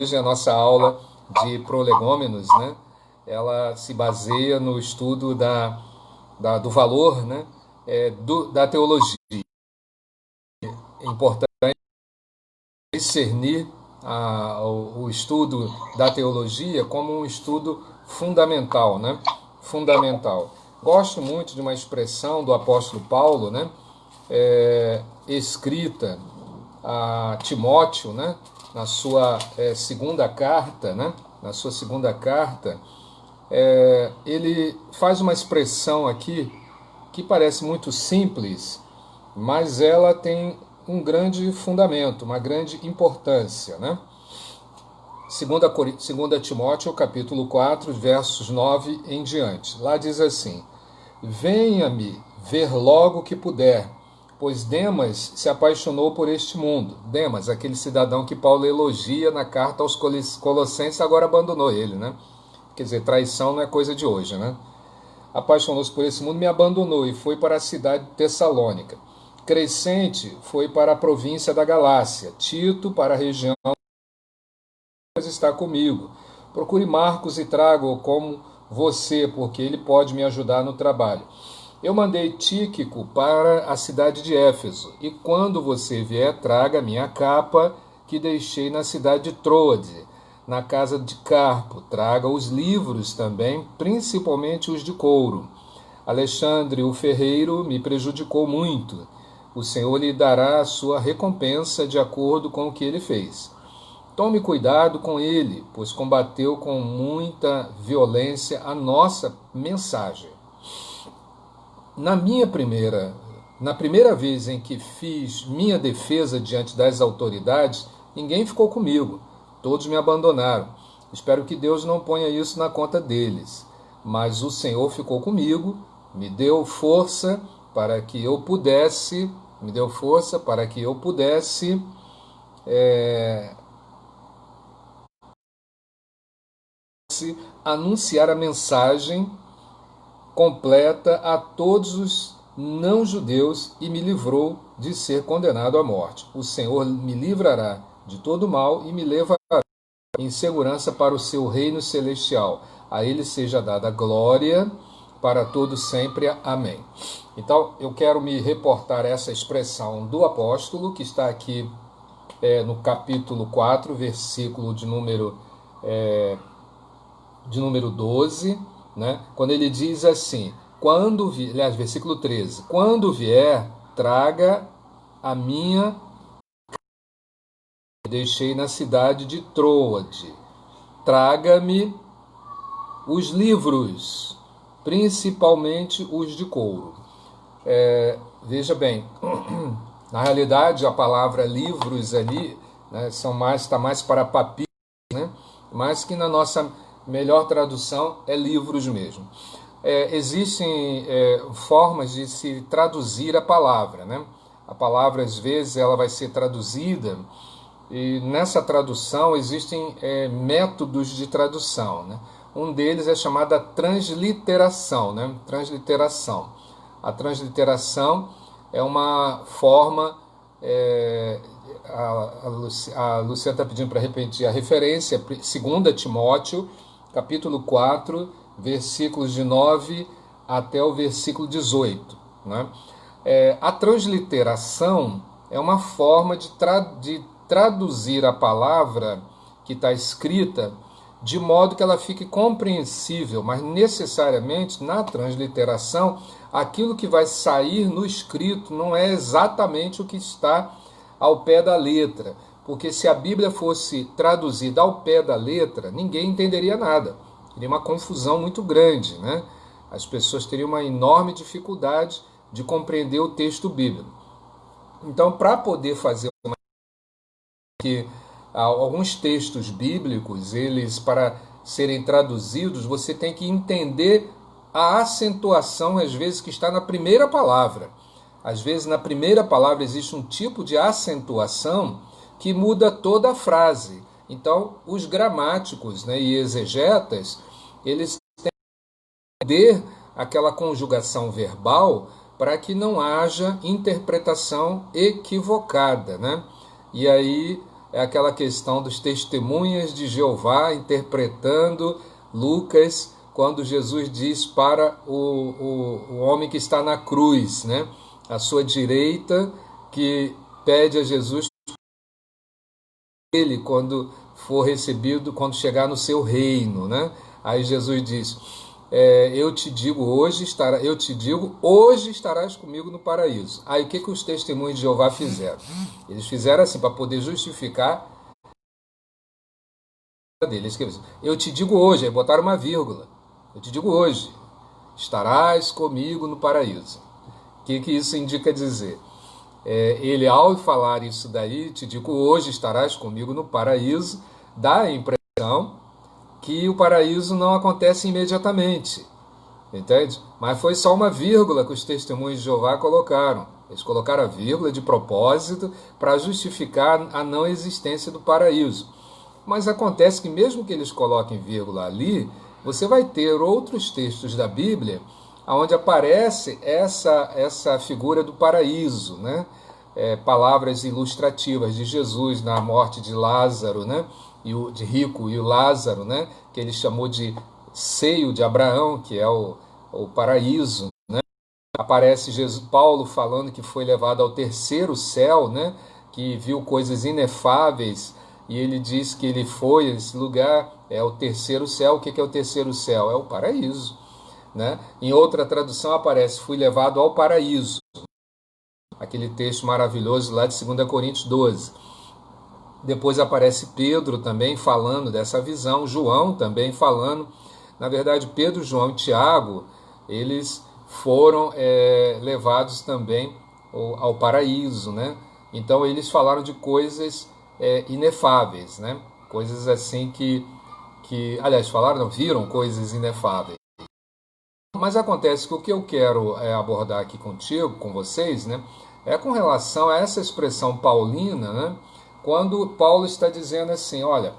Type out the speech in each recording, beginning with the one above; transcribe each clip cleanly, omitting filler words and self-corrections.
Hoje a nossa aula de prolegômenos, né, ela se baseia no estudo do valor, né, da teologia. É importante discernir o estudo da teologia como um estudo fundamental, né? Fundamental. Gosto muito de uma expressão do apóstolo Paulo, né? Escrita a Timóteo, né? Na sua segunda carta, né? Na sua segunda carta, ele faz uma expressão aqui que parece muito simples, mas ela tem um grande fundamento, uma grande importância, né? 2 Timóteo, capítulo 4, versos 9 em diante. Lá diz assim: Venha-me ver logo que puder, pois Demas se apaixonou por este mundo. Demas, aquele cidadão que Paulo elogia na carta aos Colossenses, agora abandonou ele, né? Quer dizer, traição não é coisa de hoje, né? Apaixonou-se por esse mundo, me abandonou e foi para a cidade de Tessalônica. Crescente foi para a província da Galácia, Tito para a região está comigo. Procure Marcos e traga-o como você, porque ele pode me ajudar no trabalho. Eu mandei Tíquico para a cidade de Éfeso, e quando você vier, traga minha capa que deixei na cidade de Troade, na casa de Carpo. Traga os livros também, principalmente os de couro. Alexandre, o ferreiro, me prejudicou muito. O Senhor lhe dará a sua recompensa de acordo com o que ele fez. Tome cuidado com ele, pois combateu com muita violência a nossa mensagem. Na primeira vez em que fiz minha defesa diante das autoridades, ninguém ficou comigo. Todos me abandonaram. Espero que Deus não ponha isso na conta deles. Mas o Senhor ficou comigo, me deu força para que eu pudesse, anunciar a mensagem completa a todos os não-judeus e me livrou de ser condenado à morte. O Senhor me livrará de todo mal e me levará em segurança para o seu reino celestial. A ele seja dada glória para todos sempre. Amém. Então, eu quero me reportar essa expressão do apóstolo, que está aqui no capítulo 4, versículo de número 12, né? Quando ele diz assim, versículo 13, quando vier, traga a minha que deixei na cidade de Troade. Traga-me os livros, principalmente os de couro. Veja bem, na realidade a palavra livros ali, né, está mais para papiro, né? Mas que na nossa melhor tradução é livros mesmo. Existem formas de se traduzir a palavra, né? A palavra às vezes ela vai ser traduzida e nessa tradução existem métodos de tradução, né? Um deles é chamada transliteração, né? Transliteração. A transliteração é uma forma a Luciana está pedindo para repetir a referência, 2 Timóteo, capítulo 4, versículos de 9 até o versículo 18. Né? A transliteração é uma forma de traduzir a palavra que está escrita de modo que ela fique compreensível, mas necessariamente na transliteração aquilo que vai sair no escrito não é exatamente o que está ao pé da letra, porque se a Bíblia fosse traduzida ao pé da letra, ninguém entenderia nada. Seria uma confusão muito grande, né? As pessoas teriam uma enorme dificuldade de compreender o texto bíblico. Então, para poder fazer alguns textos bíblicos, eles para serem traduzidos, você tem que entender a acentuação, às vezes, que está na primeira palavra. Às vezes, na primeira palavra existe um tipo de acentuação que muda toda a frase. Então, os gramáticos, né, e exegetas, eles têm que entender aquela conjugação verbal para que não haja interpretação equivocada, né? E aí é aquela questão dos testemunhas de Jeová interpretando Lucas, quando Jesus diz para o homem que está na cruz, né, à sua direita, que pede a Jesus ele quando for recebido, quando chegar no seu reino, né? Aí Jesus diz: eu te digo hoje estarás comigo no paraíso. Aí o que os testemunhos de Jeová fizeram? Eles fizeram assim para poder justificar deles. Eu te digo hoje, aí botaram uma vírgula. Eu te digo hoje, estarás comigo no paraíso. O que isso indica dizer? Ele, ao falar isso daí, te digo hoje estarás comigo no paraíso, dá a impressão que o paraíso não acontece imediatamente, entende? Mas foi só uma vírgula que os testemunhos de Jeová colocaram. Eles colocaram a vírgula de propósito para justificar a não existência do paraíso. Mas acontece que mesmo que eles coloquem vírgula ali, você vai ter outros textos da Bíblia onde aparece essa figura do paraíso, né? Palavras ilustrativas de Jesus na morte de Lázaro, né? E de Rico e o Lázaro, né? Que ele chamou de seio de Abraão, que é o paraíso, né? Aparece Paulo falando que foi levado ao terceiro céu, né? Que viu coisas inefáveis, e ele diz que ele foi, esse lugar é o terceiro céu. O que é o terceiro céu? É o paraíso, né? Em outra tradução aparece: fui levado ao paraíso. Aquele texto maravilhoso lá de 2 Coríntios 12. Depois aparece Pedro também falando dessa visão, João também falando. Na verdade, Pedro, João e Tiago, eles foram levados também ao paraíso, né? Então eles falaram de coisas inefáveis, né? Coisas assim aliás, falaram, não, viram coisas inefáveis. Mas acontece que o que eu quero abordar aqui contigo, com vocês, né, é com relação a essa expressão paulina, né, quando Paulo está dizendo assim: olha,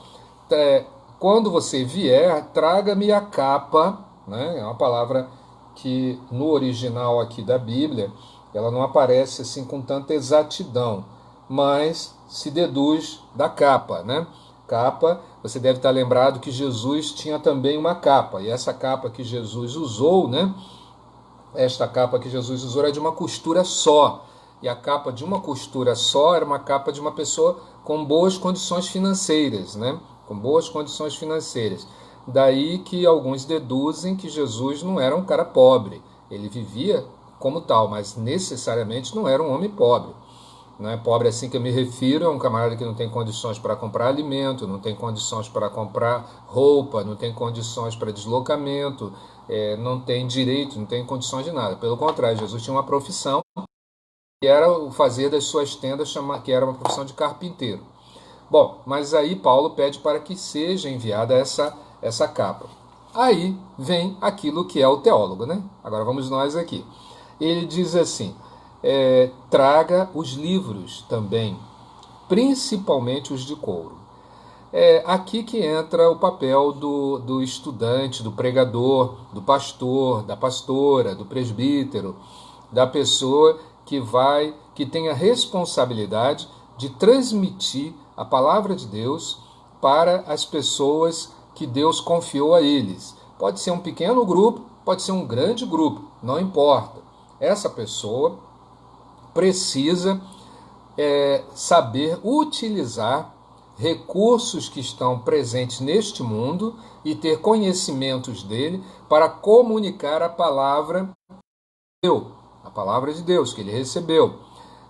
quando você vier, traga-me a capa, né, é uma palavra que no original aqui da Bíblia, ela não aparece assim com tanta exatidão, mas se deduz da capa, né? Capa, você deve estar lembrado que Jesus tinha também uma capa, e essa capa que Jesus usou, né? Esta capa que Jesus usou era de uma costura só, e a capa de uma costura só era uma capa de uma pessoa com boas condições financeiras, né? Com boas condições financeiras. Daí que alguns deduzem que Jesus não era um cara pobre, ele vivia como tal, mas necessariamente não era um homem pobre. Não é pobre assim que eu me refiro, é um camarada que não tem condições para comprar alimento, não tem condições para comprar roupa, não tem condições para deslocamento, não tem direito, não tem condições de nada. Pelo contrário, Jesus tinha uma profissão, que era o fazer das suas tendas, que era uma profissão de carpinteiro. Bom, mas aí Paulo pede para que seja enviada essa capa. Aí vem aquilo que é o teólogo, né? Agora vamos nós aqui. Ele diz assim: traga os livros também, principalmente os de couro. Aqui que entra o papel do estudante, do pregador, do pastor, da pastora, do presbítero, da pessoa que tem a responsabilidade de transmitir a palavra de Deus para as pessoas que Deus confiou a eles. Pode ser um pequeno grupo, pode ser um grande grupo, não importa. Essa pessoa precisa saber utilizar recursos que estão presentes neste mundo e ter conhecimentos dele para comunicar a palavra de Deus que ele recebeu.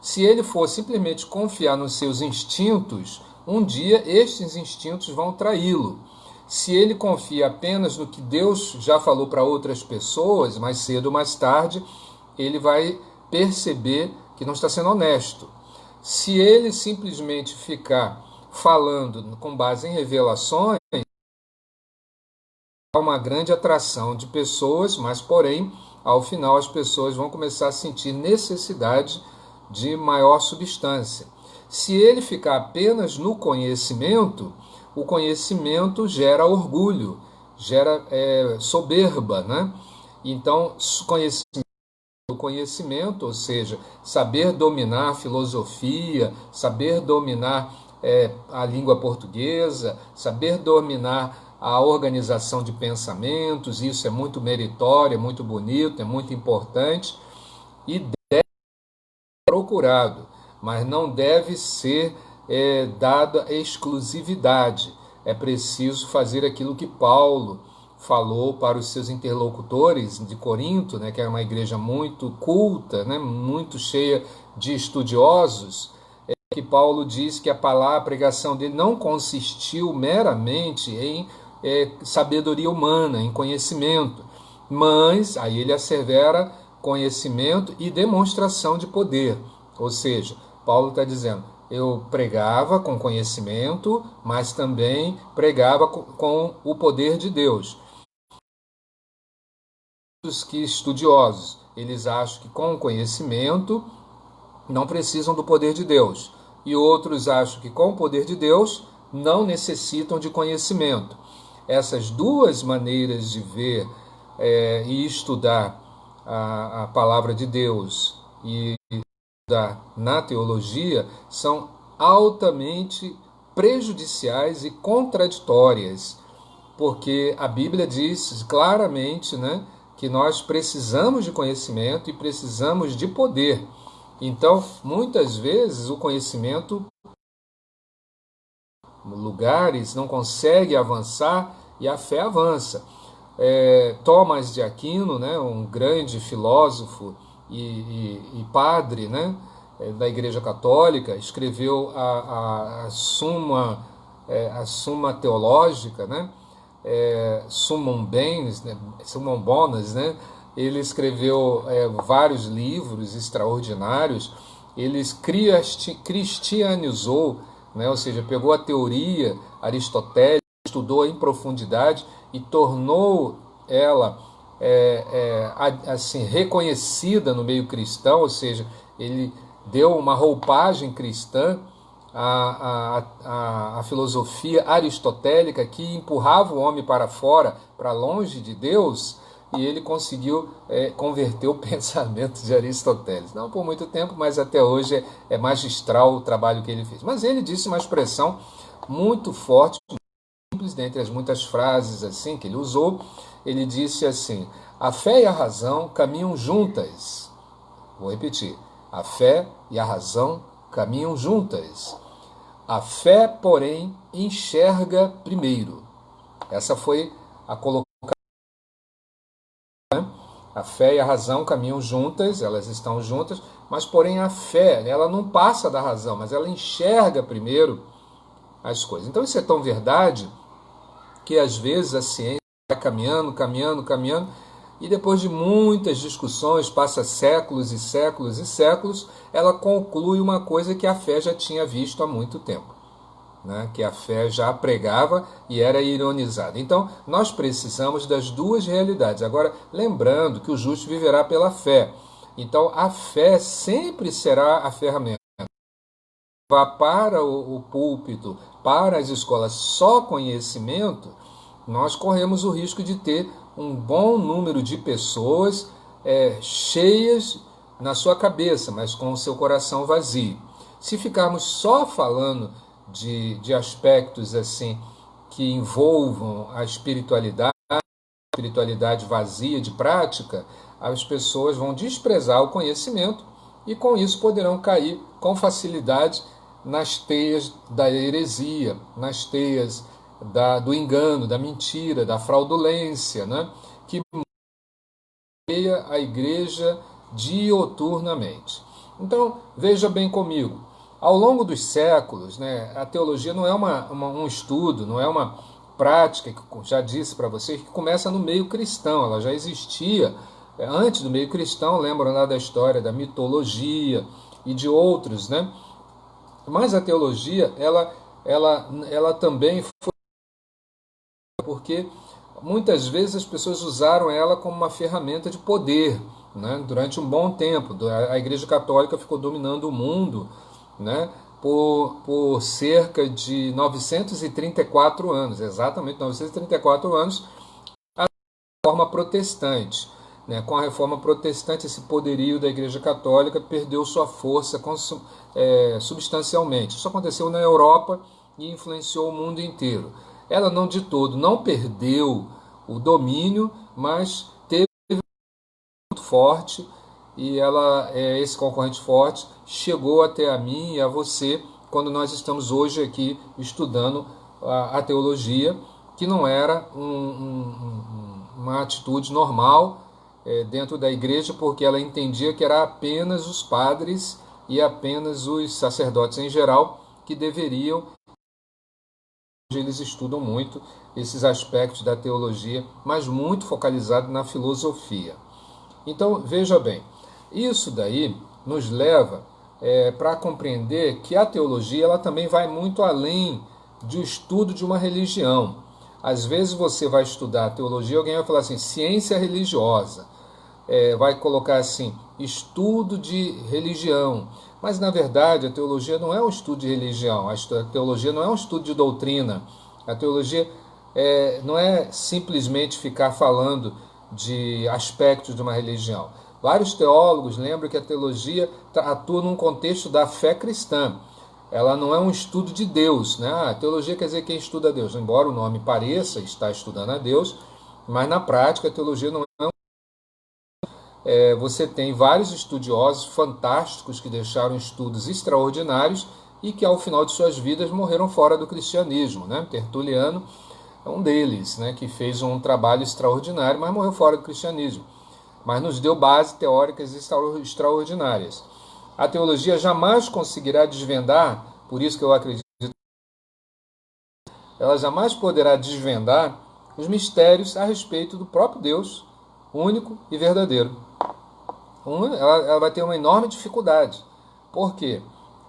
Se ele for simplesmente confiar nos seus instintos, um dia estes instintos vão traí-lo. Se ele confia apenas no que Deus já falou para outras pessoas, mais cedo ou mais tarde, ele vai perceber que não está sendo honesto. Se ele simplesmente ficar falando com base em revelações, há uma grande atração de pessoas, mas porém, ao final as pessoas vão começar a sentir necessidade de maior substância. Se ele ficar apenas no conhecimento, o conhecimento gera orgulho, gera soberba, né? Então, conhecimento, ou seja, saber dominar a filosofia, saber dominar a língua portuguesa, saber dominar a organização de pensamentos. Isso é muito meritório, é muito bonito, é muito importante e deve ser procurado, mas não deve ser dada exclusividade. É preciso fazer aquilo que Paulo falou para os seus interlocutores de Corinto, né, que era uma igreja muito culta, né, muito cheia de estudiosos, que Paulo diz que a pregação dele não consistiu meramente em sabedoria humana, em conhecimento, mas, aí ele assevera, conhecimento e demonstração de poder. Ou seja, Paulo está dizendo, eu pregava com conhecimento, mas também pregava com o poder de Deus. Os que estudiosos, eles acham que com conhecimento não precisam do poder de Deus. E outros acham que com o poder de Deus não necessitam de conhecimento. Essas duas maneiras de ver e estudar a palavra de Deus e estudar na teologia são altamente prejudiciais e contraditórias, porque a Bíblia diz claramente, né, que nós precisamos de conhecimento e precisamos de poder. Então, muitas vezes, o conhecimento, lugares, não consegue avançar e a fé avança. Tomás de Aquino, né, um grande filósofo e padre, né, da Igreja Católica, escreveu a Suma Teológica, né, Summum Bonus, né, ele escreveu vários livros extraordinários. Ele cristianizou, né, ou seja, pegou a teoria aristotélica, estudou em profundidade e tornou ela assim, reconhecida no meio cristão, ou seja, ele deu uma roupagem cristã à filosofia aristotélica que empurrava o homem para fora, para longe de Deus. E ele conseguiu converter o pensamento de Aristóteles. Não por muito tempo, mas até hoje é magistral o trabalho que ele fez. Mas ele disse uma expressão muito forte, simples, dentre as muitas frases assim que ele usou. Ele disse assim: a fé e a razão caminham juntas. Vou repetir: a fé e a razão caminham juntas. A fé, porém, enxerga primeiro. Essa foi a colocação. A fé e a razão caminham juntas, elas estão juntas, mas porém a fé, ela não passa da razão, mas ela enxerga primeiro as coisas. Então isso é tão verdade que às vezes a ciência vai caminhando, e depois de muitas discussões, passa séculos e séculos e séculos, ela conclui uma coisa que a fé já tinha visto há muito tempo. Né, que a fé já pregava e era ironizada. Então, nós precisamos das duas realidades. Agora, lembrando que o justo viverá pela fé. Então, a fé sempre será a ferramenta. Vá para o púlpito, para as escolas, só conhecimento, nós corremos o risco de ter um bom número de pessoas cheias na sua cabeça, mas com o seu coração vazio. Se ficarmos só falando de aspectos assim que envolvam a espiritualidade vazia de prática, as pessoas vão desprezar o conhecimento e com isso poderão cair com facilidade nas teias da heresia, nas teias do engano, da mentira, da fraudulência, né, que meia a igreja dioturnamente. Então, veja bem comigo, ao longo dos séculos, né, a teologia não é um estudo, não é uma prática, que já disse para vocês, que começa no meio cristão. Ela já existia antes do meio cristão, lembram lá da história da mitologia e de outros, né? Mas a teologia, ela também foi, porque muitas vezes as pessoas usaram ela como uma ferramenta de poder, né? Durante um bom tempo. A Igreja Católica ficou dominando o mundo, né, por cerca de 934 anos, exatamente 934 anos, a forma protestante. né? Com a reforma protestante, esse poderio da Igreja Católica perdeu sua força substancialmente. Isso aconteceu na Europa e influenciou o mundo inteiro. Ela não de todo, não perdeu o domínio, mas teve muito forte, e esse concorrente forte chegou até a mim e a você quando nós estamos hoje aqui estudando a teologia, que não era uma atitude normal dentro da igreja, porque ela entendia que era apenas os padres e apenas os sacerdotes em geral que deveriam. Eles estudam muito esses aspectos da teologia, mas muito focalizado na filosofia. Então, veja bem, isso daí nos leva para compreender que a teologia ela também vai muito além do estudo de uma religião. Às vezes você vai estudar a teologia, alguém vai falar assim, ciência religiosa, vai colocar assim, estudo de religião. Mas, na verdade, a teologia não é um estudo de religião, a teologia não é um estudo de doutrina, a teologia não é simplesmente ficar falando de aspectos de uma religião. Vários teólogos lembram que a teologia atua num contexto da fé cristã. Ela não é um estudo de Deus, né? A teologia quer dizer quem estuda a Deus, embora o nome pareça estar estudando a Deus, mas na prática a teologia não é você tem vários estudiosos fantásticos que deixaram estudos extraordinários e que ao final de suas vidas morreram fora do cristianismo, né? Tertuliano é um deles, né, que fez um trabalho extraordinário, mas morreu fora do cristianismo. Mas nos deu bases teóricas extraordinárias. A teologia jamais conseguirá desvendar, por isso que eu acredito, ela jamais poderá desvendar os mistérios a respeito do próprio Deus, único e verdadeiro. Ela vai ter uma enorme dificuldade. Por quê?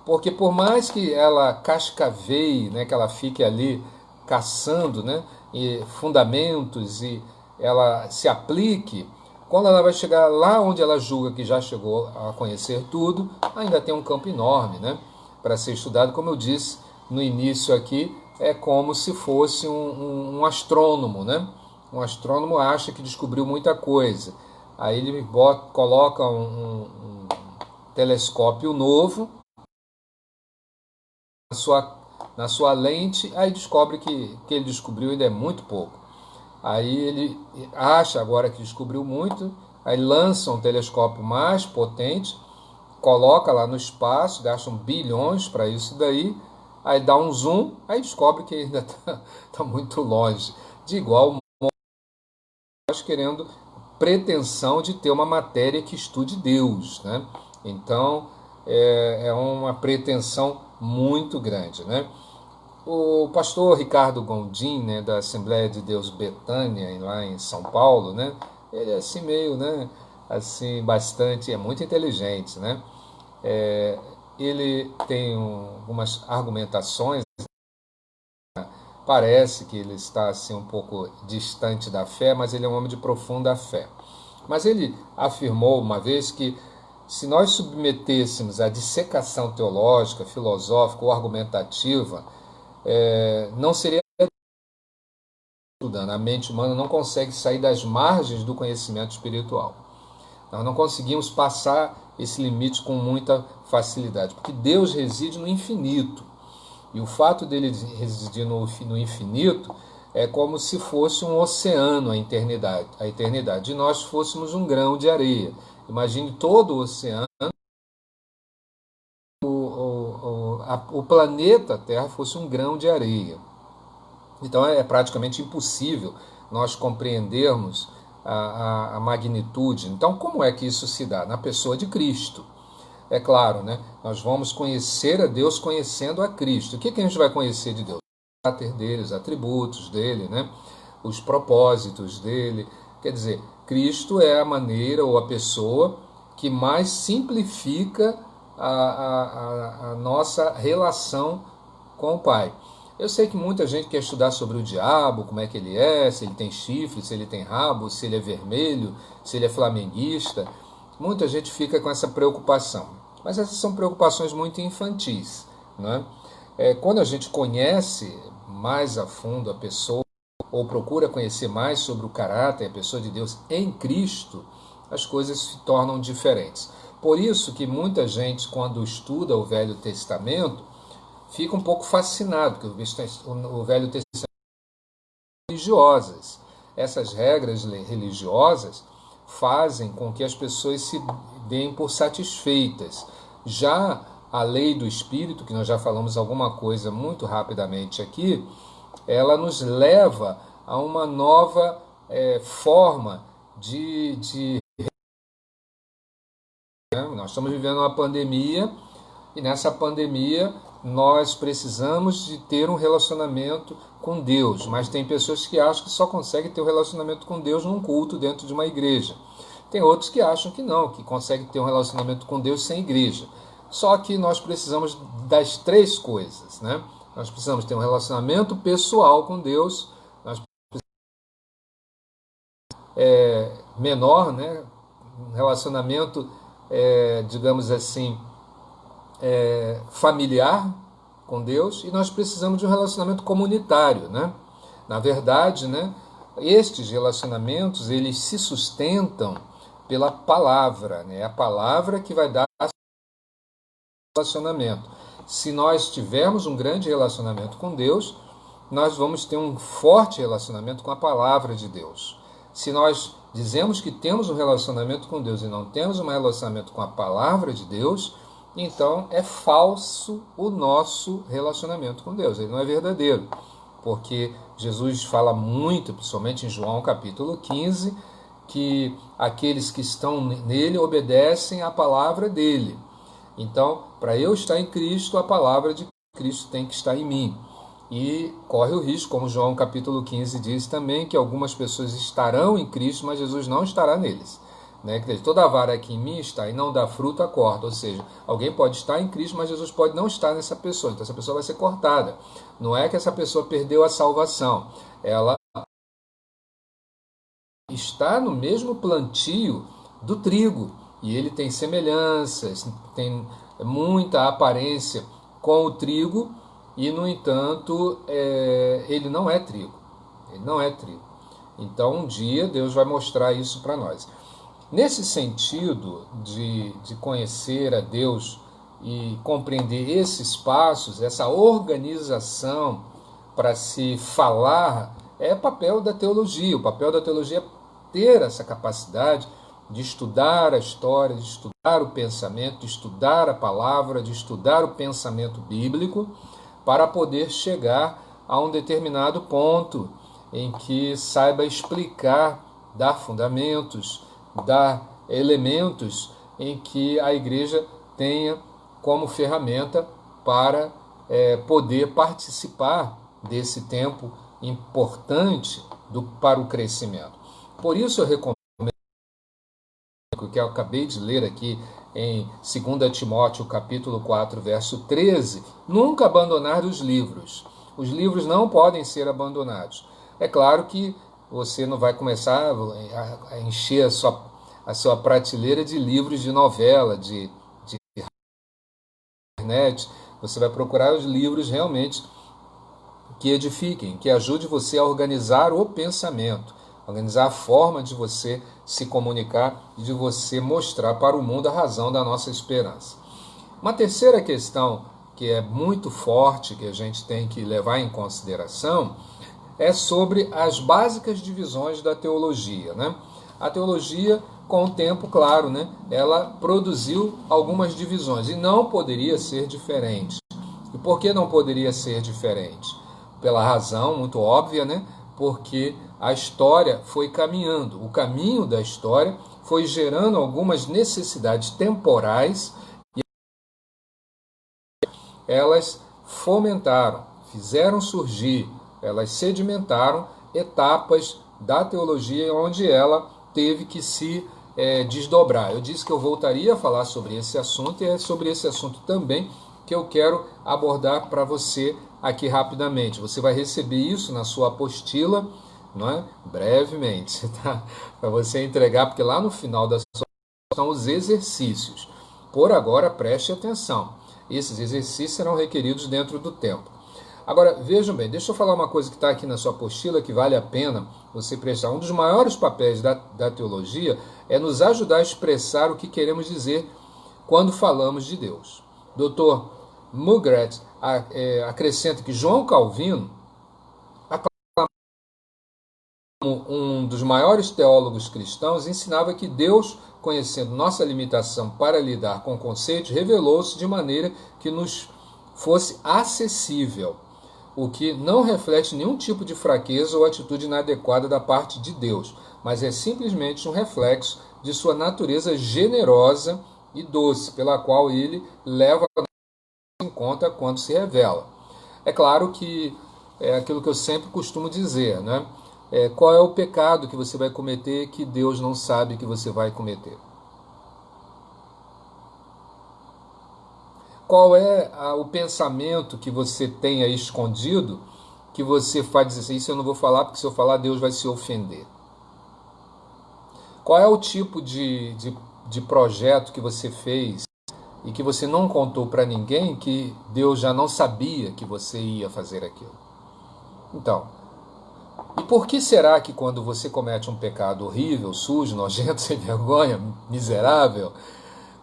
Porque por mais que ela cascaveie, né, que ela fique ali caçando, né, e fundamentos e ela se aplique, quando ela vai chegar lá onde ela julga que já chegou a conhecer tudo, ainda tem um campo enorme, né, para ser estudado. Como eu disse no início aqui, é como se fosse um astrônomo, né? Um astrônomo acha que descobriu muita coisa. Aí ele coloca um telescópio novo na sua lente, aí descobre que ele descobriu ainda é muito pouco. Aí ele acha agora que descobriu muito, aí lança um telescópio mais potente, coloca lá no espaço, gastam bilhões para isso daí, aí dá um zoom, aí descobre que ainda está muito longe. De igual modo, nós querendo pretensão de ter uma matéria que estude Deus, né? Então é uma pretensão muito grande, né? O pastor Ricardo Gondim, né, da Assembleia de Deus Betânia, lá em São Paulo, né? Ele é assim meio, né? Assim, bastante, é muito inteligente, né? Ele tem algumas argumentações. Parece que ele está assim um pouco distante da fé, mas ele é um homem de profunda fé. Mas ele afirmou uma vez que se nós submetêssemos a dissecação teológica, filosófica ou argumentativa, não seria estudando. A mente humana não consegue sair das margens do conhecimento espiritual. Nós não conseguimos passar esse limite com muita facilidade, porque Deus reside no infinito. E o fato dele residir no infinito é como se fosse um oceano a eternidade. E nós fôssemos um grão de areia. Imagine todo o oceano, o planeta Terra fosse um grão de areia. Então é praticamente impossível nós compreendermos a magnitude. Então como é que isso se dá? Na pessoa de Cristo. É claro, né? Nós vamos conhecer a Deus conhecendo a Cristo. O que a gente vai conhecer de Deus? O caráter dele, os atributos dele, né? Os propósitos dele. Quer dizer, Cristo é a maneira ou a pessoa que mais simplifica a nossa relação com o Pai. Eu sei que muita gente quer estudar sobre o diabo, como é que ele é, se ele tem chifre, se ele tem rabo, se ele é vermelho, se ele é flamenguista. Muita gente fica com essa preocupação. Mas essas são preocupações muito infantis, né? Quando a gente conhece mais a fundo a pessoa, ou procura conhecer mais sobre o caráter, a pessoa de Deus em Cristo, as coisas se tornam diferentes. Por isso que muita gente, quando estuda o Velho Testamento, fica um pouco fascinado, porque o Velho Testamento é religiosas. Essas regras religiosas fazem com que as pessoas se deem por satisfeitas. Já a lei do Espírito, que nós já falamos alguma coisa muito rapidamente aqui, ela nos leva a uma nova forma de... Nós estamos vivendo uma pandemia, e nessa pandemia nós precisamos de ter um relacionamento com Deus, mas tem pessoas que acham que só conseguem ter um relacionamento com Deus num culto dentro de uma igreja. Tem outros que acham que não, que conseguem ter um relacionamento com Deus sem igreja. Só que nós precisamos das três coisas, né? Nós precisamos ter um relacionamento pessoal com Deus, nós menor, né? Um relacionamento, digamos assim, familiar com Deus, e nós precisamos de um relacionamento comunitário, né? Na verdade, né, estes relacionamentos, eles se sustentam pela palavra, né? É a palavra que vai dar relacionamento. Se nós tivermos um grande relacionamento com Deus, nós vamos ter um forte relacionamento com a palavra de Deus. Se nós dizemos que temos um relacionamento com Deus e não temos um relacionamento com a palavra de Deus, então é falso o nosso relacionamento com Deus, ele não é verdadeiro, porque Jesus fala muito, principalmente em João capítulo 15, que aqueles que estão nele obedecem à palavra dele. Então, para eu estar em Cristo, a palavra de Cristo tem que estar em mim. E corre o risco, como João capítulo 15 diz também, que algumas pessoas estarão em Cristo, mas Jesus não estará neles. Né? Toda vara que em mim está e não dá fruto, a corta. Ou seja, alguém pode estar em Cristo, mas Jesus pode não estar nessa pessoa. Então essa pessoa vai ser cortada. Não é que essa pessoa perdeu a salvação. Ela está no mesmo plantio do trigo. E ele tem semelhanças, tem muita aparência com o trigo, e, no entanto, ele não é trigo. Ele não é trigo. Então, um dia, Deus vai mostrar isso para nós. Nesse sentido de conhecer a Deus e compreender esses passos, essa organização para se falar, é papel da teologia. O papel da teologia é ter essa capacidade de estudar a história, de estudar o pensamento, de estudar a palavra, de estudar o pensamento bíblico, para poder chegar a um determinado ponto em que saiba explicar, dar fundamentos, dar elementos em que a igreja tenha como ferramenta para poder participar desse tempo importante para o crescimento. Por isso eu recomendo que eu acabei de ler aqui em 2 Timóteo capítulo 4, verso 13, nunca abandonar os livros. Os livros não podem ser abandonados. É claro que você não vai começar a encher a sua prateleira de livros de novela, de internet. Você vai procurar os livros realmente que edifiquem, que ajudem você a organizar o pensamento, organizar a forma de você se comunicar e de você mostrar para o mundo a razão da nossa esperança. Uma terceira questão que é muito forte, que a gente tem que levar em consideração, é sobre as básicas divisões da teologia, né? A teologia, com o tempo, claro, né, ela produziu algumas divisões e não poderia ser diferente. E por que não poderia ser diferente? Pela razão muito óbvia, né? Porque a história foi caminhando. O caminho da história foi gerando algumas necessidades temporais e elas fomentaram, fizeram surgir, elas sedimentaram etapas da teologia onde ela teve que se desdobrar. Eu disse que eu voltaria a falar sobre esse assunto, e é sobre esse assunto também que eu quero abordar para você aqui rapidamente. Você vai receber isso na sua apostila, não é? Brevemente, tá? Para você entregar, porque lá no final da sua são os exercícios. Por agora, preste atenção. Esses exercícios serão requeridos dentro do tempo. Agora, vejam bem, deixa eu falar uma coisa que está aqui na sua apostila que vale a pena você prestar. Um dos maiores papéis da teologia é nos ajudar a expressar o que queremos dizer quando falamos de Deus. Dr. Mugret acrescenta que João Calvino, como um dos maiores teólogos cristãos, ensinava que Deus, conhecendo nossa limitação para lidar com conceitos, revelou-se de maneira que nos fosse acessível, o que não reflete nenhum tipo de fraqueza ou atitude inadequada da parte de Deus, mas é simplesmente um reflexo de sua natureza generosa e doce, pela qual ele leva em conta quando se revela. É claro que é aquilo que eu sempre costumo dizer, né? Qual é o pecado que você vai cometer que Deus não sabe que você vai cometer? Qual é o pensamento que você tem aí escondido que você faz dizer assim, isso eu não vou falar porque se eu falar Deus vai se ofender? Qual é o tipo de projeto que você fez e que você não contou para ninguém que Deus já não sabia que você ia fazer aquilo? Então, e por que será que quando você comete um pecado horrível, sujo, nojento, sem vergonha, miserável,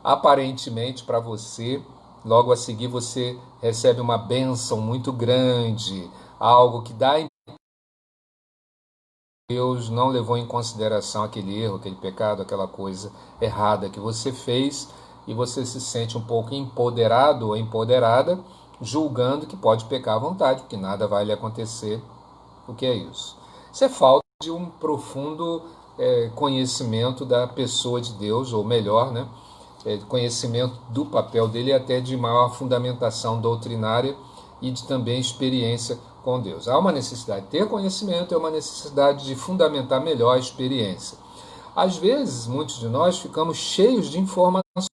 aparentemente para você, logo a seguir você recebe uma bênção muito grande, algo que dá a Deus não levou em consideração aquele erro, aquele pecado, aquela coisa errada que você fez e você se sente um pouco empoderado ou empoderada, julgando que pode pecar à vontade, porque nada vai lhe acontecer. O que é isso? Isso é falta de um profundo conhecimento da pessoa de Deus, ou melhor, né, conhecimento do papel dele e até de maior fundamentação doutrinária e de também experiência com Deus. Há uma necessidade de ter conhecimento, é uma necessidade de fundamentar melhor a experiência. Às vezes, muitos de nós ficamos cheios de informações,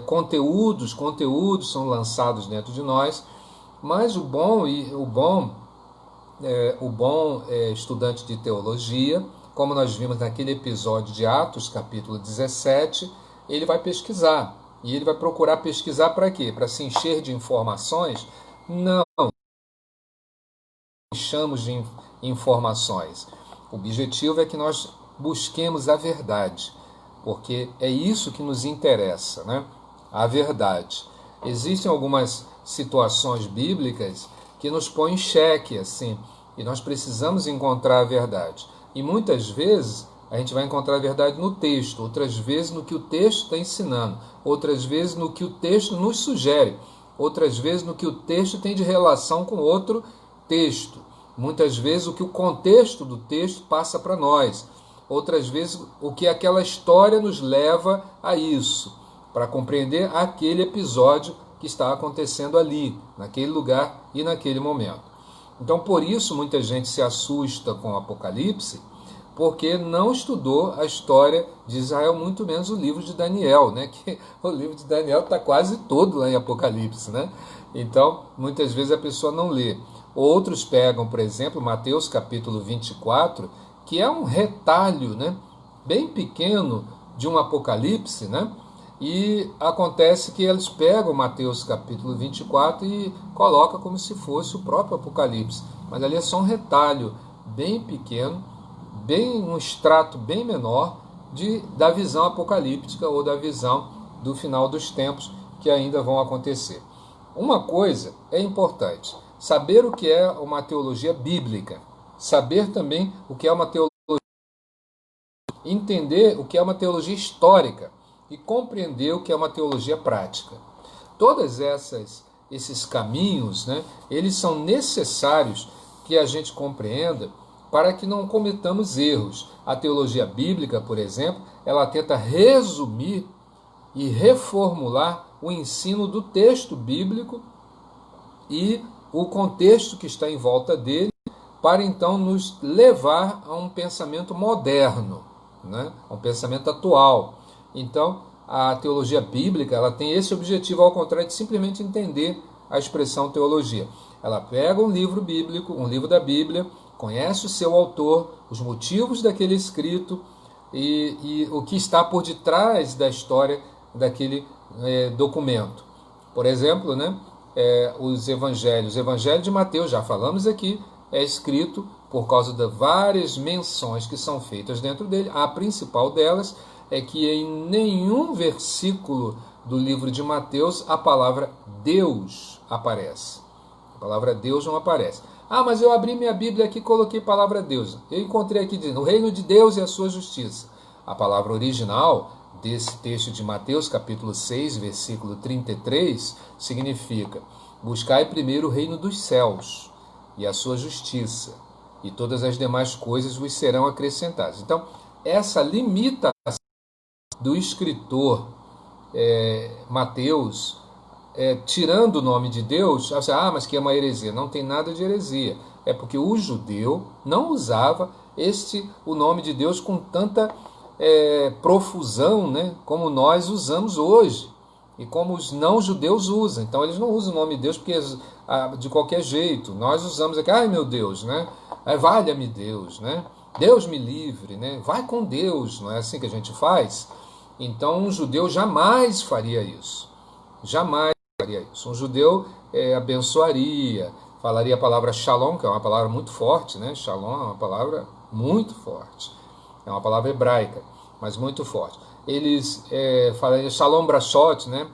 conteúdos são lançados dentro de nós, mas o bom estudante de teologia, como nós vimos naquele episódio de Atos, capítulo 17, ele vai pesquisar. E ele vai procurar pesquisar para quê? Para se encher de informações? Não. Enchamos de informações. O objetivo é que nós busquemos a verdade, porque é isso que nos interessa, né? A verdade. Existem algumas situações bíblicas que nos põem em xeque, assim, e nós precisamos encontrar a verdade. E muitas vezes a gente vai encontrar a verdade no texto, outras vezes no que o texto está ensinando, outras vezes no que o texto nos sugere, outras vezes no que o texto tem de relação com outro texto, muitas vezes o que o contexto do texto passa para nós, outras vezes o que aquela história nos leva a isso, para compreender aquele episódio que está acontecendo ali, naquele lugar e naquele momento. Então, por isso, muita gente se assusta com o Apocalipse, porque não estudou a história de Israel, muito menos o livro de Daniel, né? Que o livro de Daniel está quase todo lá em Apocalipse, né? Então, muitas vezes a pessoa não lê. Outros pegam, por exemplo, Mateus capítulo 24, que é um retalho, né? Bem pequeno de um Apocalipse, né? E acontece que eles pegam Mateus capítulo 24 e colocam como se fosse o próprio Apocalipse. Mas ali é só um retalho bem pequeno, um extrato bem menor da visão apocalíptica ou da visão do final dos tempos que ainda vão acontecer. Uma coisa é importante, saber o que é uma teologia bíblica, saber também o que é uma teologia, entender o que é uma teologia histórica e compreender o que é uma teologia prática. Todos esses caminhos, né, eles são necessários que a gente compreenda para que não cometamos erros. A teologia bíblica, por exemplo, ela tenta resumir e reformular o ensino do texto bíblico e o contexto que está em volta dele, para então nos levar a um pensamento moderno, né? A um pensamento atual. Então, a teologia bíblica ela tem esse objetivo, ao contrário de simplesmente entender a expressão teologia. Ela pega um livro bíblico, um livro da Bíblia, conhece o seu autor, os motivos daquele escrito e o que está por detrás da história daquele documento. Por exemplo, né, os evangelhos. O evangelho de Mateus, já falamos aqui, é escrito por causa de várias menções que são feitas dentro dele. A principal delas é que em nenhum versículo do livro de Mateus a palavra Deus aparece. A palavra Deus não aparece. Ah, mas eu abri minha Bíblia aqui e coloquei a palavra Deus. Eu encontrei aqui dizendo, o reino de Deus e a sua justiça. A palavra original desse texto de Mateus, capítulo 6, versículo 33, significa: buscai primeiro o reino dos céus e a sua justiça, e todas as demais coisas vos serão acrescentadas. Então, essa limitação do escritor Mateus, tirando o nome de Deus, mas que é uma heresia. Não tem nada de heresia. É porque o judeu não usava o nome de Deus com tanta profusão, né, como nós usamos hoje. E como os não-judeus usam. Então eles não usam o nome de Deus porque de qualquer jeito. Nós usamos aqui, ai meu Deus, né? Valha-me Deus, né? Deus me livre, né? Vai com Deus, não é assim que a gente faz? Então um judeu jamais faria isso. Jamais faria isso. Um judeu abençoaria, falaria a palavra shalom, que é uma palavra muito forte, né? Shalom é uma palavra muito forte. É uma palavra hebraica, mas muito forte. Eles falariam shalom brachot, né?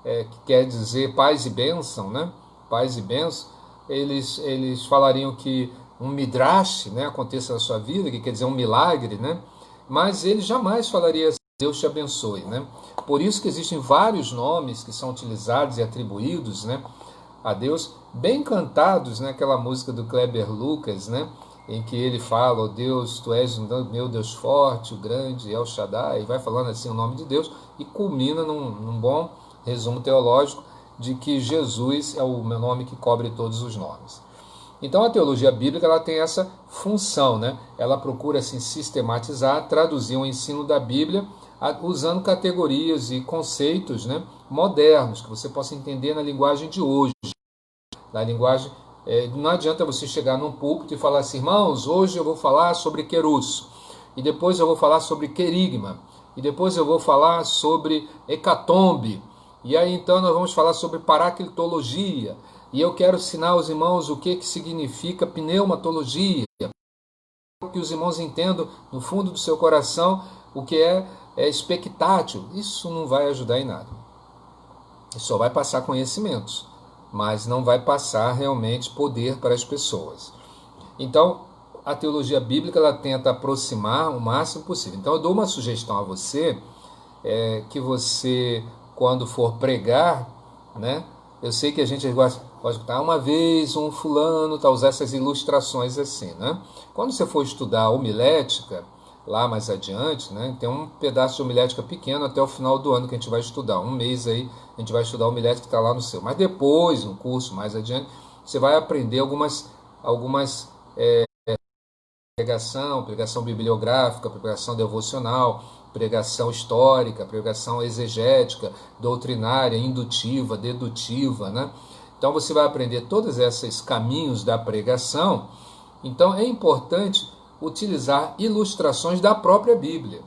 Que quer dizer paz e bênção, né? Paz e bênção. Eles falariam que um midrash, né, aconteça na sua vida, que quer dizer um milagre, né? Mas ele jamais falaria Deus te abençoe, né? Por isso que existem vários nomes que são utilizados e atribuídos, né, a Deus, bem cantados, né? Aquela música do Kleber Lucas, né, em que ele fala, oh Deus, tu és meu Deus forte, o grande, El Shaddai, e vai falando assim o nome de Deus, e culmina num bom resumo teológico de que Jesus é o meu nome que cobre todos os nomes. Então a teologia bíblica ela tem essa função, né? Ela procura assim, sistematizar, traduzir o ensino da Bíblia usando categorias e conceitos, né, modernos, que você possa entender na linguagem de hoje. Na linguagem, não adianta você chegar num púlpito e falar assim, irmãos, hoje eu vou falar sobre querus, e depois eu vou falar sobre querigma, e depois eu vou falar sobre hecatombe, e aí então nós vamos falar sobre paraclitologia, e eu quero ensinar aos irmãos o que significa pneumatologia, para que os irmãos entendam no fundo do seu coração o que é expectátil. Isso não vai ajudar em nada. Isso só vai passar conhecimentos, mas não vai passar realmente poder para as pessoas. Então, a teologia bíblica ela tenta aproximar o máximo possível. Então, eu dou uma sugestão a você, que você, quando for pregar, né, eu sei que a gente gosta de escutar uma vez um fulano, tá, usar essas ilustrações assim, né? Quando você for estudar homilética, lá mais adiante, né, tem um pedaço de homilética pequeno até o final do ano que a gente vai estudar. Um mês aí a gente vai estudar a homilética que está lá no seu. Mas depois, um curso mais adiante, você vai aprender algumas pregação bibliográfica, pregação devocional, pregação histórica, pregação exegética, doutrinária, indutiva, dedutiva, né? Então você vai aprender todos esses caminhos da pregação. Então é importante utilizar ilustrações da própria Bíblia,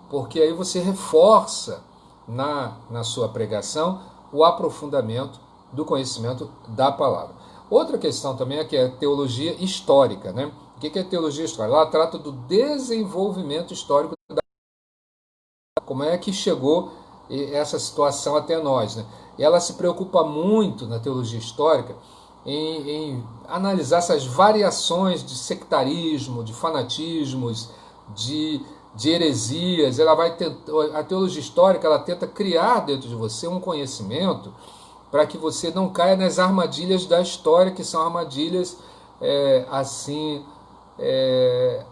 porque aí você reforça na sua pregação o aprofundamento do conhecimento da palavra. Outra questão também é que é a teologia histórica, né? O que é teologia histórica? Ela trata do desenvolvimento histórico da como é que chegou essa situação até nós, né? E ela se preocupa muito na teologia histórica em analisar essas variações de sectarismo, de fanatismos, de heresias. A teologia histórica ela tenta criar dentro de você um conhecimento para que você não caia nas armadilhas da história, que são armadilhas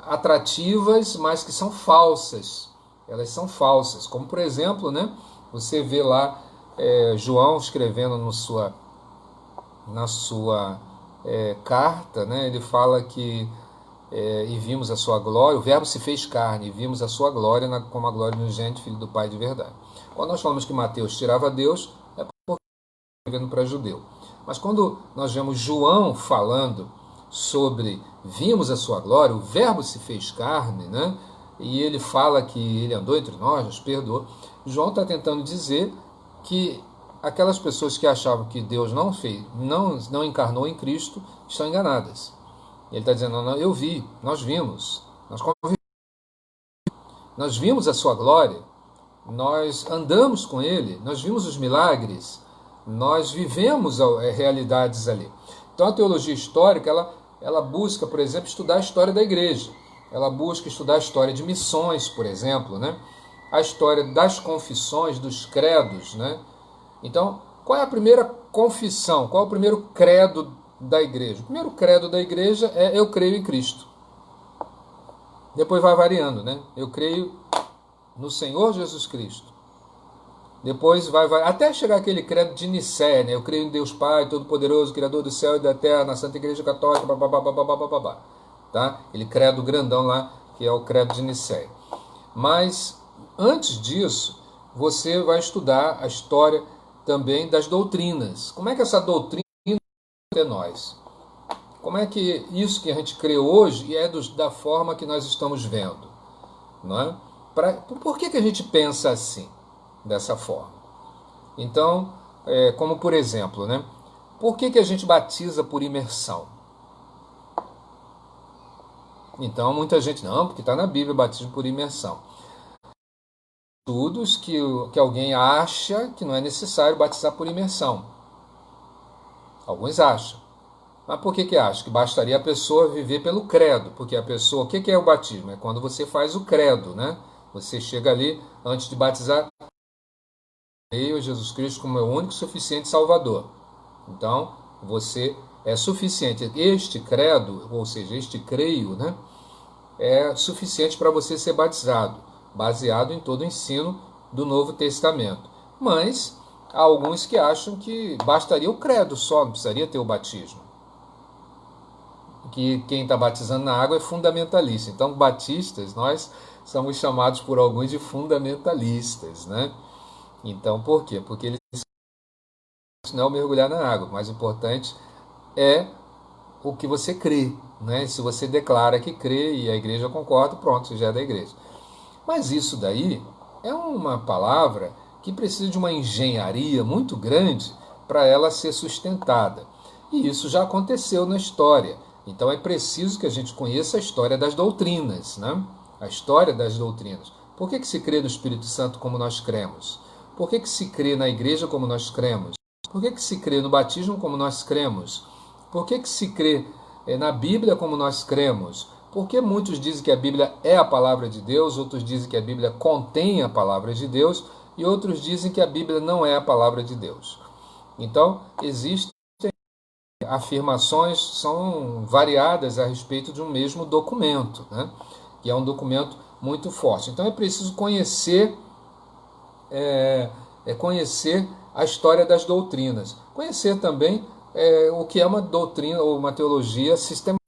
atrativas, mas que são falsas. Elas são falsas. Como, por exemplo, né, você vê lá João escrevendo na sua carta, né, ele fala que e vimos a sua glória, o verbo se fez carne, e vimos a sua glória como a glória do unigênito Filho do Pai de verdade. Quando nós falamos que Mateus tirava Deus, é porque escrevendo para judeu. Mas quando nós vemos João falando sobre vimos a sua glória, o verbo se fez carne, né, e ele fala que ele andou entre nós, nos perdoou, João está tentando dizer que aquelas pessoas que achavam que Deus não fez, não encarnou em Cristo, estão enganadas. Ele está dizendo, não, eu vi, nós vimos, nós vimos a sua glória, nós andamos com ele, nós vimos os milagres, nós vivemos realidades ali. Então a teologia histórica, ela busca, por exemplo, estudar a história da igreja, ela busca estudar a história de missões, por exemplo, né? A história das confissões, dos credos, né? Então, qual é a primeira confissão, qual é o primeiro credo da igreja? O primeiro credo da igreja é eu creio em Cristo. Depois vai variando, né? Eu creio no Senhor Jesus Cristo. Depois vai até chegar aquele credo de Nicéia, né? Eu creio em Deus Pai, Todo-Poderoso, Criador do céu e da terra, na Santa Igreja Católica, babá, tá? Aquele credo grandão lá, que é o credo de Nicéia. Mas, antes disso, você vai estudar a história também das doutrinas. Como é que essa doutrina é nós? Como é que isso que a gente crê hoje é da forma que nós estamos vendo? Não é? Por que a gente pensa assim, dessa forma? Então, como por exemplo, né? Por que a gente batiza por imersão? Então, muita gente, não, porque está na Bíblia, batismo por imersão. Estudos que alguém acha que não é necessário batizar por imersão. Alguns acham. Mas por que acha? Que bastaria a pessoa viver pelo credo. Porque a pessoa, o que é o batismo? É quando você faz o credo, né? Você chega ali, antes de batizar, eu, Jesus Cristo, como meu único e suficiente Salvador. Então, você é suficiente. Este credo, ou seja, este creio, né? É suficiente para você ser batizado, baseado em todo o ensino do Novo Testamento. Mas há alguns que acham que bastaria o credo só, não precisaria ter o batismo. Que quem está batizando na água é fundamentalista. Então, batistas, nós somos chamados por alguns de fundamentalistas, né? Então, por quê? Porque eles não mergulhar na água. O mais importante é o que você crê, né? Se você declara que crê e a igreja concorda, pronto, você já é da igreja. Mas isso daí é uma palavra que precisa de uma engenharia muito grande para ela ser sustentada. E isso já aconteceu na história. Então é preciso que a gente conheça a história das doutrinas, né? A história das doutrinas. Por que se crê no Espírito Santo como nós cremos? Por que se crê na igreja como nós cremos? Por que se crê no batismo como nós cremos? Por que se crê na Bíblia como nós cremos? Porque muitos dizem que a Bíblia é a palavra de Deus, outros dizem que a Bíblia contém a palavra de Deus e outros dizem que a Bíblia não é a palavra de Deus. Então, existem afirmações, são variadas a respeito de um mesmo documento, né? Que é um documento muito forte. Então, é preciso conhecer, conhecer a história das doutrinas. Conhecer também o que é uma doutrina ou uma teologia sistemática.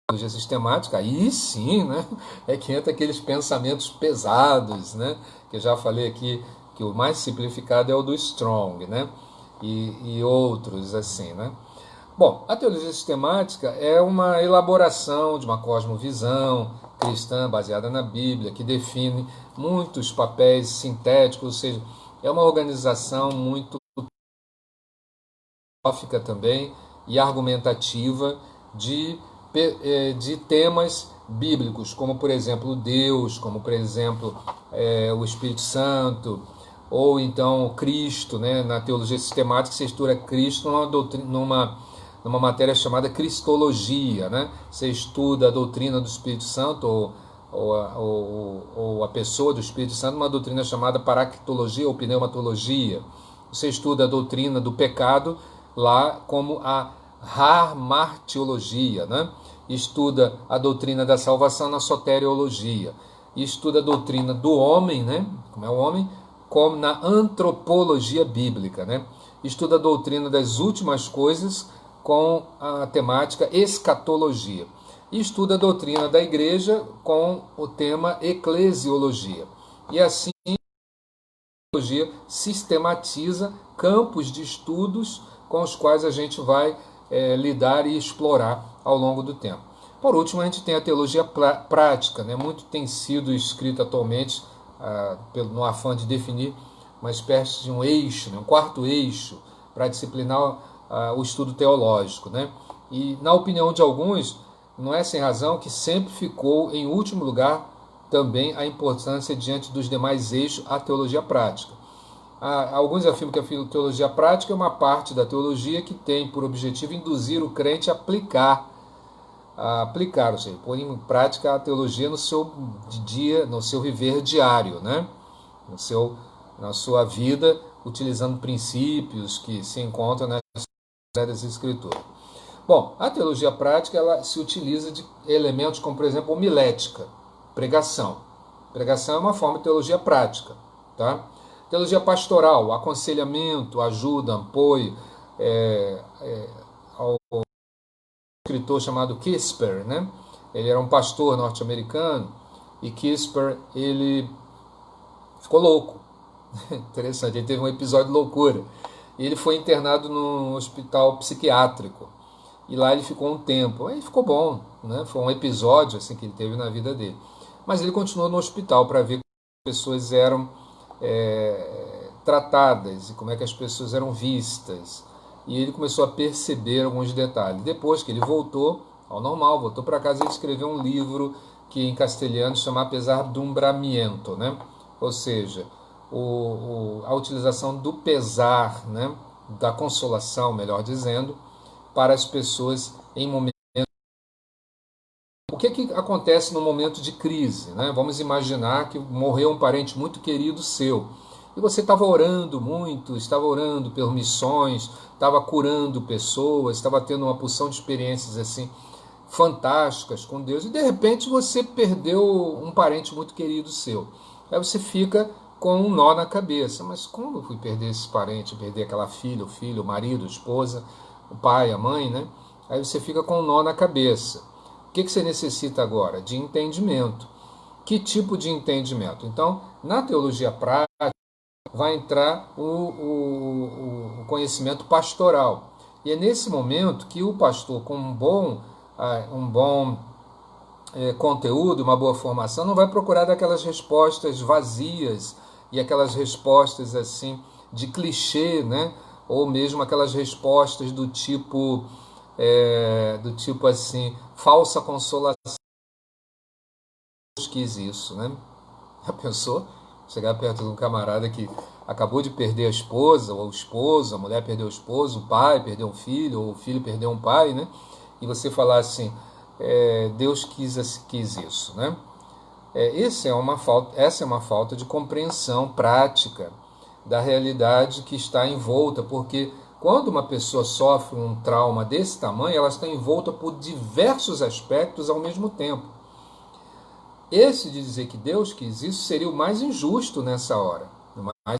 Teologia sistemática, aí sim, né? É que entra aqueles pensamentos pesados, né? Que eu já falei aqui, que o mais simplificado é o do Strong, né? E outros assim, né? Bom, a teologia sistemática é uma elaboração de uma cosmovisão cristã baseada na Bíblia, que define muitos papéis sintéticos, ou seja, é uma organização muito filosófica também e argumentativa de temas bíblicos, como por exemplo Deus, como por exemplo o Espírito Santo, ou então Cristo, né? Na teologia sistemática se estuda Cristo numa matéria chamada Cristologia, né? Você estuda a doutrina do Espírito Santo ou a pessoa do Espírito Santo numa doutrina chamada Paractologia ou Pneumatologia. Você estuda a doutrina do pecado lá como a Harmartiologia, né? Estuda a doutrina da salvação na soteriologia. Estuda a doutrina do homem, né? Como é o homem, como na antropologia bíblica, né? Estuda a doutrina das últimas coisas com a temática escatologia. E estuda a doutrina da igreja com o tema eclesiologia. E assim, a teologia sistematiza campos de estudos com os quais a gente vai lidar e explorar ao longo do tempo. Por último, a gente tem a teologia prática, né? Muito tem sido escrito atualmente no afã de definir uma espécie de um eixo, né, um quarto eixo para disciplinar o estudo teológico, né? E, na opinião de alguns, não é sem razão que sempre ficou em último lugar também a importância diante dos demais eixos a teologia prática. Alguns afirmam que a teologia prática é uma parte da teologia que tem por objetivo induzir o crente a aplicar, ou seja, pôr em prática a teologia no seu dia, no seu viver diário, né? Na sua vida, utilizando princípios que se encontram nas Sagradas Escrituras. Bom, a teologia prática ela se utiliza de elementos como, por exemplo, homilética, pregação. Pregação é uma forma de teologia prática, tá? Teologia pastoral, aconselhamento, ajuda, apoio. Ao escritor chamado Kisper, né? Ele era um pastor norte-americano e Kisper ele ficou louco. Interessante, ele teve um episódio de loucura. E ele foi internado num hospital psiquiátrico. E lá ele ficou um tempo. Aí ficou bom, né? Foi um episódio assim que ele teve na vida dele. Mas ele continuou no hospital para ver como as pessoas eram tratadas e como é que as pessoas eram vistas. E ele começou a perceber alguns detalhes. Depois que ele voltou ao normal, voltou para casa, ele escreveu um livro que em castelhano chama Apesar do Umbramiento, né? Ou seja, a utilização do pesar, né? Da consolação, melhor dizendo, para as pessoas em momentos. O que acontece no momento de crise, né? Vamos imaginar que morreu um parente muito querido seu. E você estava orando muito, estava orando por missões, estava curando pessoas, estava tendo uma porção de experiências assim fantásticas com Deus. E de repente você perdeu um parente muito querido seu. Aí você fica com um nó na cabeça. Mas como eu fui perder esse parente, perder aquela filha, o filho, o marido, a esposa, o pai, a mãe, né? Aí você fica com um nó na cabeça. O que você necessita agora? De entendimento. Que tipo de entendimento? Então, na teologia prática, vai entrar o conhecimento pastoral. E é nesse momento que o pastor, com um bom conteúdo, uma boa formação, não vai procurar daquelas respostas vazias e aquelas respostas assim de clichê, né? Ou mesmo aquelas respostas do tipo assim, falsa consolação. Deus quis isso, né? Já pensou? Chegar perto de um camarada que acabou de perder a esposa, ou o esposo, a mulher perdeu o esposo, o pai perdeu um filho, ou o filho perdeu um pai, né? E você falar assim, Deus quis isso, né? Essa é uma falta de compreensão prática da realidade que está envolta, porque quando uma pessoa sofre um trauma desse tamanho, ela está envolta por diversos aspectos ao mesmo tempo. Esse de dizer que Deus quis isso seria o mais injusto nessa hora. Mas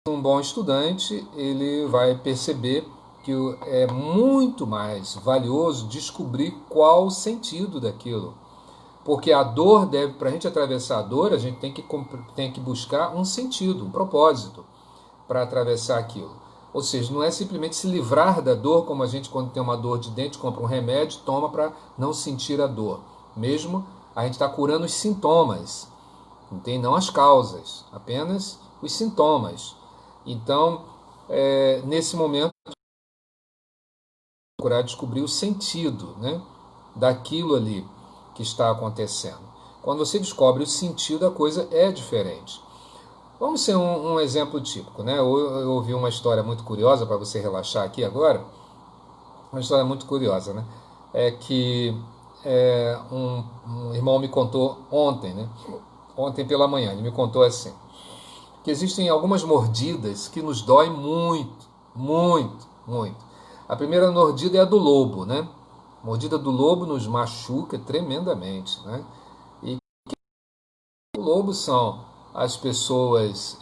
um bom estudante, ele vai perceber que é muito mais valioso descobrir qual o sentido daquilo. Porque a dor deve, para a gente atravessar a dor, a gente tem que buscar um sentido, um propósito para atravessar aquilo. Ou seja, não é simplesmente se livrar da dor, como a gente quando tem uma dor de dente, compra um remédio, toma para não sentir a dor. Mesmo a gente está curando os sintomas, não as causas, apenas os sintomas. Então, nesse momento, procurar descobrir o sentido, né, daquilo ali que está acontecendo. Quando você descobre o sentido, a coisa é diferente. Vamos ser um exemplo típico, né? Eu ouvi uma história muito curiosa para você relaxar aqui agora. Uma história muito curiosa, né? É que um irmão me contou ontem, né? Ontem pela manhã, ele me contou assim, que existem algumas mordidas que nos doem muito, muito, muito. A primeira mordida é a do lobo, né? A mordida do lobo nos machuca tremendamente, né? E o lobo são as pessoas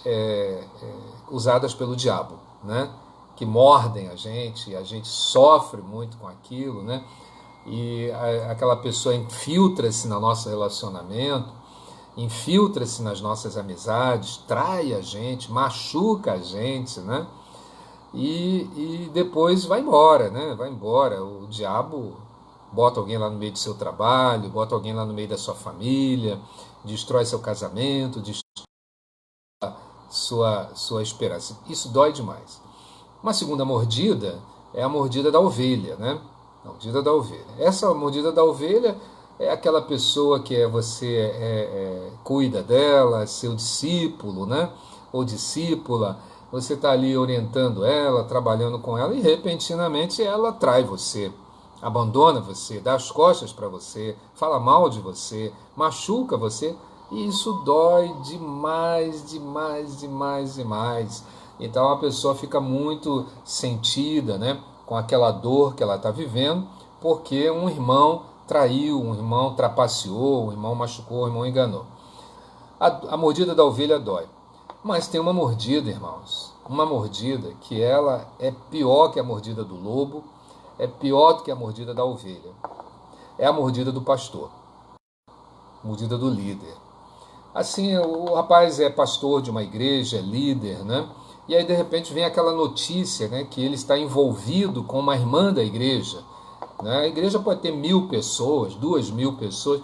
usadas pelo diabo, né? Que mordem a gente sofre muito com aquilo, né? E aquela pessoa infiltra-se no nosso relacionamento, infiltra-se nas nossas amizades, trai a gente, machuca a gente, né? E depois vai embora, né? Vai embora. O diabo bota alguém lá no meio do seu trabalho, bota alguém lá no meio da sua família, destrói seu casamento, destrói sua esperança. Isso dói demais. Uma segunda mordida é a mordida da ovelha, né? A mordida da ovelha. Essa mordida da ovelha é aquela pessoa que você cuida dela, seu discípulo, né? Ou discípula, você está ali orientando ela, trabalhando com ela, e repentinamente ela trai você, abandona você, dá as costas para você, fala mal de você, machuca você, e isso dói demais, demais, demais, demais. Então a pessoa fica muito sentida, né, com aquela dor que ela está vivendo, porque um irmão traiu, um irmão trapaceou, um irmão machucou, um irmão enganou. A mordida da ovelha dói. Mas tem uma mordida, irmãos, uma mordida que ela é pior que a mordida do lobo, é pior do que a mordida da ovelha. É a mordida do pastor, a mordida do líder. Assim, o rapaz é pastor de uma igreja, é líder, né? E aí de repente vem aquela notícia, né, que ele está envolvido com uma irmã da igreja, né? A igreja pode ter 1.000 pessoas, 2.000 pessoas,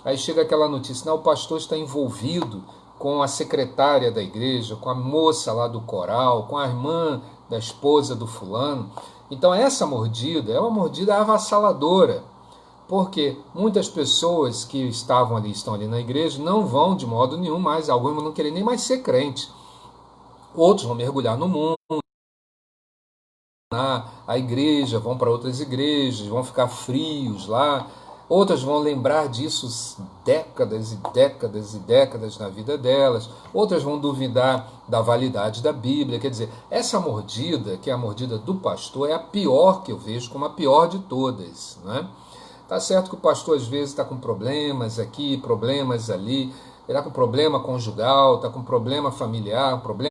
aí chega aquela notícia, não, o pastor está envolvido com a secretária da igreja, com a moça lá do coral, com a irmã da esposa do fulano. Então essa mordida é uma mordida avassaladora, porque muitas pessoas que estão ali na igreja não vão de modo nenhum mais, alguns não querem nem mais ser crentes, outros vão mergulhar no mundo, a igreja, vão para outras igrejas, vão ficar frios lá, outras vão lembrar disso décadas e décadas e décadas na vida delas, outras vão duvidar da validade da Bíblia. Quer dizer, essa mordida, que é a mordida do pastor, é a pior que eu vejo, como a pior de todas, né? Tá certo que o pastor às vezes está com problemas aqui, problemas ali, ele está com problema conjugal, está com problema familiar, problema.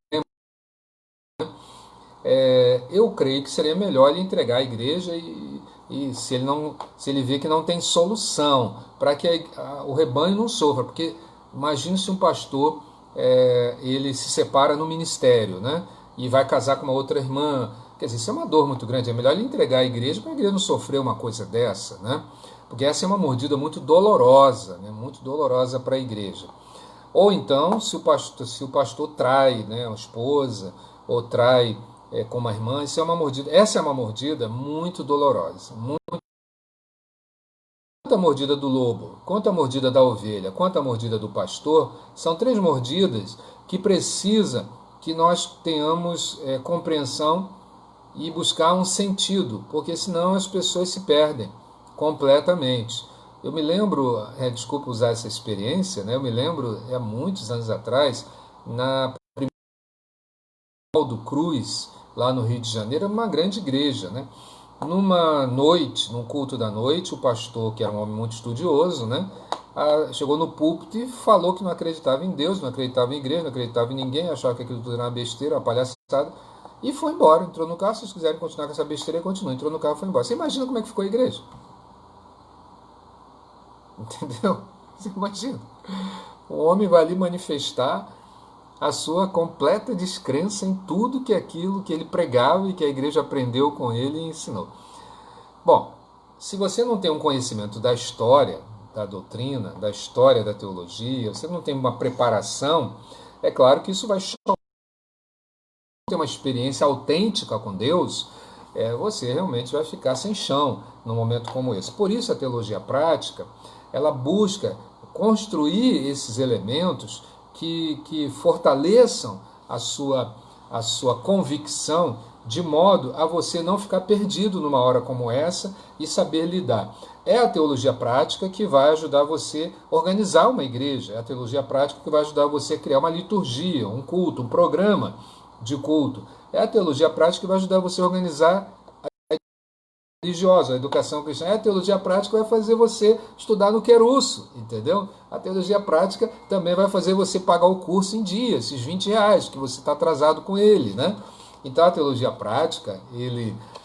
Eu creio que seria melhor ele entregar a igreja e se ele vê que não tem solução para que o rebanho não sofra, porque imagine se um pastor ele se separa no ministério, né, e vai casar com uma outra irmã. Quer dizer, isso é uma dor muito grande. É melhor ele entregar a igreja para a igreja não sofrer uma coisa dessa, né? Porque essa é uma mordida muito dolorosa, né? Muito dolorosa para a igreja. Ou então, se o pastor trai, né, a esposa, ou trai com uma irmã, isso é uma mordida. Essa é uma mordida muito dolorosa. Quanto a mordida do lobo, quanto a mordida da ovelha, quanto a mordida do pastor, são 3 mordidas que precisa que nós tenhamos compreensão e buscar um sentido, porque senão as pessoas se perdem completamente. Eu me lembro, desculpa usar essa experiência, né? Eu me lembro, há muitos anos atrás, na primeira do Cruz, lá no Rio de Janeiro, uma grande igreja, né? Numa noite, num culto da noite, o pastor, que era um homem muito estudioso, né, chegou no púlpito e falou que não acreditava em Deus, não acreditava em igreja, não acreditava em ninguém, achava que aquilo tudo era uma besteira, uma palhaçada, e foi embora. Entrou no carro, se vocês quiserem continuar com essa besteira, continua. Entrou no carro e foi embora. Você imagina como é que ficou a igreja? Entendeu? Você imagina? O homem vai ali manifestar a sua completa descrença em tudo que aquilo que ele pregava e que a igreja aprendeu com ele e ensinou. Bom, se você não tem um conhecimento da história, da doutrina, da história da teologia, você não tem uma preparação, é claro que isso vai chocar. Ter uma experiência autêntica com Deus, você realmente vai ficar sem chão num momento como esse. Por isso a teologia prática, ela busca construir esses elementos que fortaleçam a sua convicção, de modo a você não ficar perdido numa hora como essa e saber lidar. É a teologia prática que vai ajudar você a organizar uma igreja, é a teologia prática que vai ajudar você a criar uma liturgia, um culto, um programa de culto. É a teologia prática que vai ajudar você a organizar religiosa, a educação cristã. É a teologia prática que vai fazer você estudar no Querusso, entendeu? A teologia prática também vai fazer você pagar o curso em dia, esses R$20 que você está atrasado com ele, né? Então a teologia prática,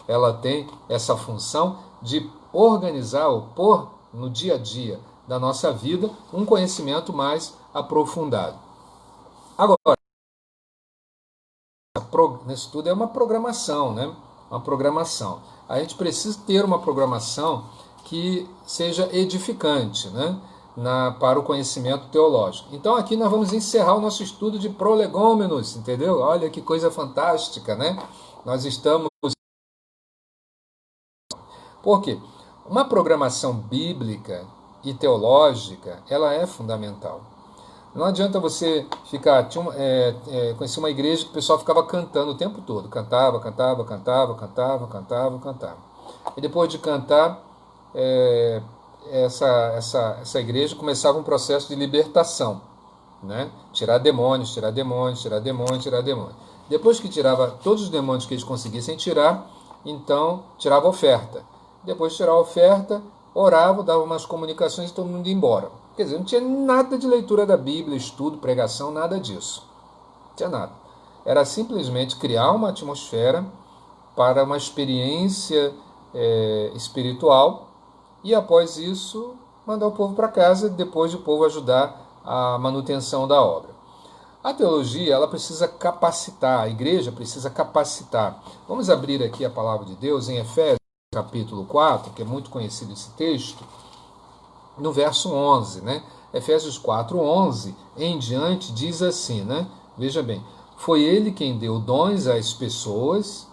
ela tem essa função de organizar ou pôr no dia a dia da nossa vida um conhecimento mais aprofundado. Agora, isso tudo é uma programação, né? Uma programação. A gente precisa ter uma programação que seja edificante, né? para o conhecimento teológico. Então aqui nós vamos encerrar o nosso estudo de prolegômenos, entendeu? Olha que coisa fantástica, né? Nós estamos... Por quê? Uma programação bíblica e teológica, ela é fundamental. Não adianta você ficar... conheci uma igreja que o pessoal ficava cantando o tempo todo. Cantava. E depois de cantar, essa igreja começava um processo de libertação, né? Tirar demônios. Depois que tirava todos os demônios que eles conseguissem tirar, então tirava a oferta. Depois de tirar a oferta, orava, dava umas comunicações e todo mundo ia embora. Quer dizer, não tinha nada de leitura da Bíblia, estudo, pregação, nada disso. Não tinha nada. Era simplesmente criar uma atmosfera para uma experiência espiritual e, após isso, mandar o povo para casa, depois de o povo ajudar a manutenção da obra. A teologia, ela precisa capacitar, a igreja precisa capacitar. Vamos abrir aqui a palavra de Deus em Efésios, capítulo 4, que é muito conhecido esse texto, no verso 11, né? Efésios 4, 11 em diante diz assim, né? Veja bem, foi ele quem deu dons às pessoas,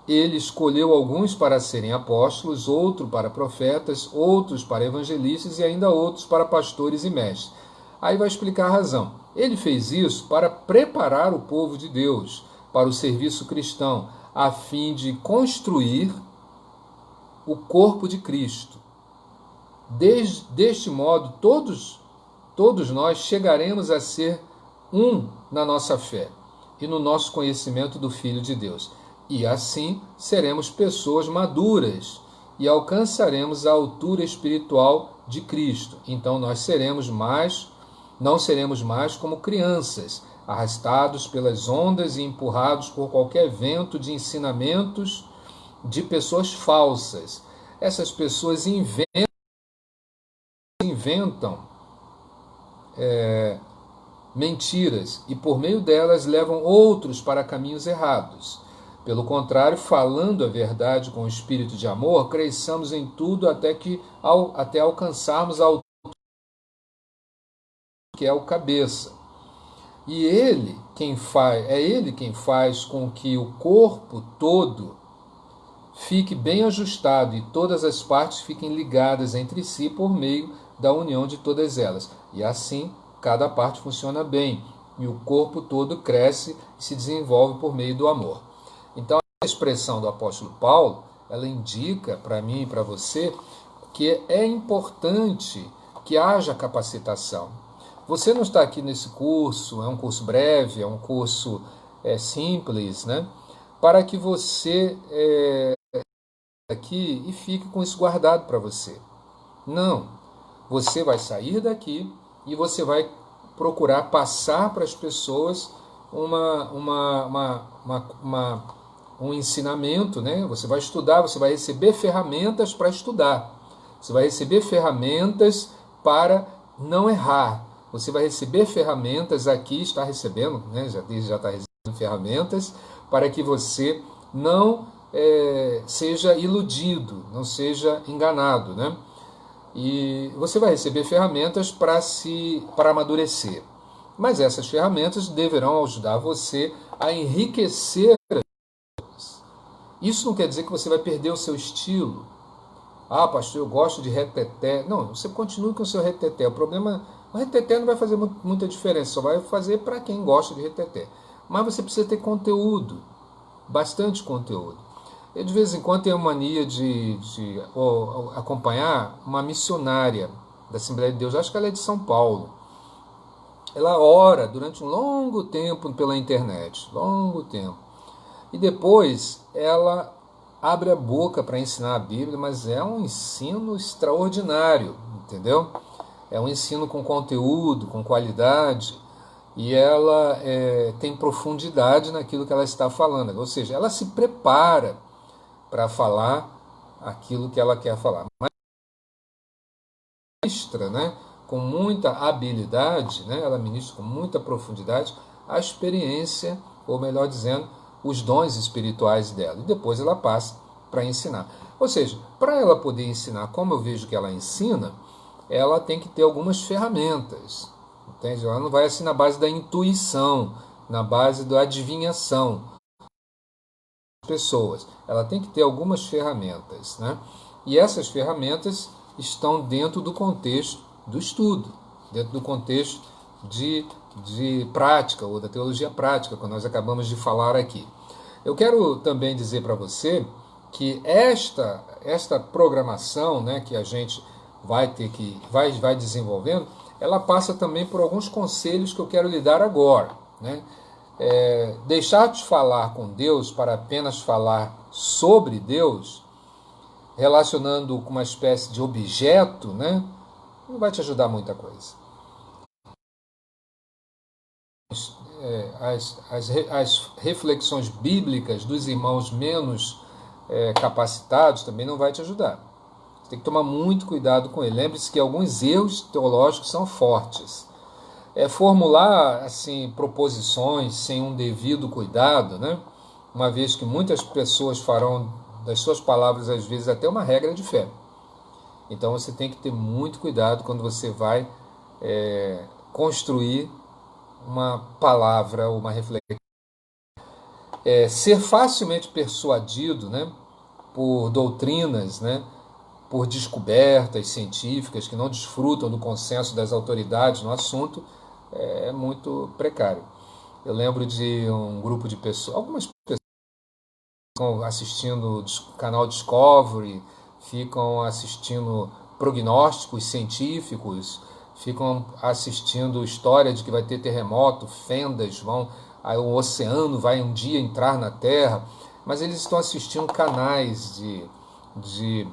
ele escolheu alguns para serem apóstolos, outros para profetas, outros para evangelistas e ainda outros para pastores e mestres. Aí vai explicar a razão. Ele fez isso para preparar o povo de Deus para o serviço cristão, a fim de construir o corpo de Cristo. Deste modo, todos nós chegaremos a ser um na nossa fé e no nosso conhecimento do Filho de Deus. E assim seremos pessoas maduras e alcançaremos a altura espiritual de Cristo. Então nós não seremos mais como crianças, arrastados pelas ondas e empurrados por qualquer vento de ensinamentos de pessoas falsas. Essas pessoas inventam mentiras e por meio delas levam outros para caminhos errados. Pelo contrário, falando a verdade com o espírito de amor, cresçamos em tudo até alcançarmos a altura que é o cabeça. E é ele quem faz com que o corpo todo fique bem ajustado e todas as partes fiquem ligadas entre si por meio da união de todas elas. E assim, cada parte funciona bem e o corpo todo cresce e se desenvolve por meio do amor. Então, a expressão do apóstolo Paulo, ela indica para mim e para você que é importante que haja capacitação. Você não está aqui nesse curso, é um curso breve, é um curso simples, né? Para que você aqui e fique com isso guardado para você. Não. Você vai sair daqui e você vai procurar passar para as pessoas um ensinamento, né? Você vai estudar, você vai receber ferramentas para estudar. Você vai receber ferramentas para não errar. Você vai receber ferramentas aqui, está recebendo, né? Já está recebendo ferramentas para que você não seja iludido, não seja enganado, né? E você vai receber ferramentas para amadurecer. Mas essas ferramentas deverão ajudar você a enriquecer. Isso não quer dizer que você vai perder o seu estilo. Ah, pastor, eu gosto de reteté. Não, você continue com o seu reteté. O reteté não vai fazer muita diferença, só vai fazer para quem gosta de reteté. Mas você precisa ter conteúdo, bastante conteúdo. Eu de vez em quando tenho a mania de acompanhar uma missionária da Assembleia de Deus, acho que ela é de São Paulo. Ela ora durante um longo tempo pela internet, longo tempo. E depois ela abre a boca para ensinar a Bíblia, mas é um ensino extraordinário, entendeu? É um ensino com conteúdo, com qualidade, e ela tem profundidade naquilo que ela está falando. Ou seja, ela se prepara para falar aquilo que ela quer falar. Mas ministra, né, com muita habilidade, né, ela ministra com muita profundidade a experiência, ou melhor dizendo, os dons espirituais dela. E depois ela passa para ensinar. Ou seja, para ela poder ensinar como eu vejo que ela ensina, ela tem que ter algumas ferramentas, entende? Ela não vai assim na base da intuição, na base da adivinhação das pessoas. Ela tem que ter algumas ferramentas, né? E essas ferramentas estão dentro do contexto do estudo, dentro do contexto de prática, ou da teologia prática, que nós acabamos de falar aqui. Eu quero também dizer para você que esta programação, né, que a gente vai desenvolvendo, ela passa também por alguns conselhos que eu quero lhe dar agora, né? Deixar de falar com Deus para apenas falar sobre Deus, relacionando com uma espécie de objeto, né, não vai te ajudar muita coisa. As reflexões bíblicas dos irmãos menos capacitados também não vai te ajudar. Você tem que tomar muito cuidado com ele. Lembre-se que alguns erros teológicos são fortes. Formular assim proposições sem um devido cuidado, né? Uma vez que muitas pessoas farão das suas palavras às vezes até uma regra de fé. Então você tem que ter muito cuidado quando você vai construir uma palavra ou uma reflexão. Ser facilmente persuadido, né, por doutrinas, né, por descobertas científicas que não desfrutam do consenso das autoridades no assunto, é muito precário. Eu lembro de um grupo de pessoas, algumas pessoas ficam assistindo o canal Discovery, ficam assistindo prognósticos científicos, ficam assistindo história de que vai ter terremoto, fendas, aí o oceano vai um dia entrar na Terra, mas eles estão assistindo canais de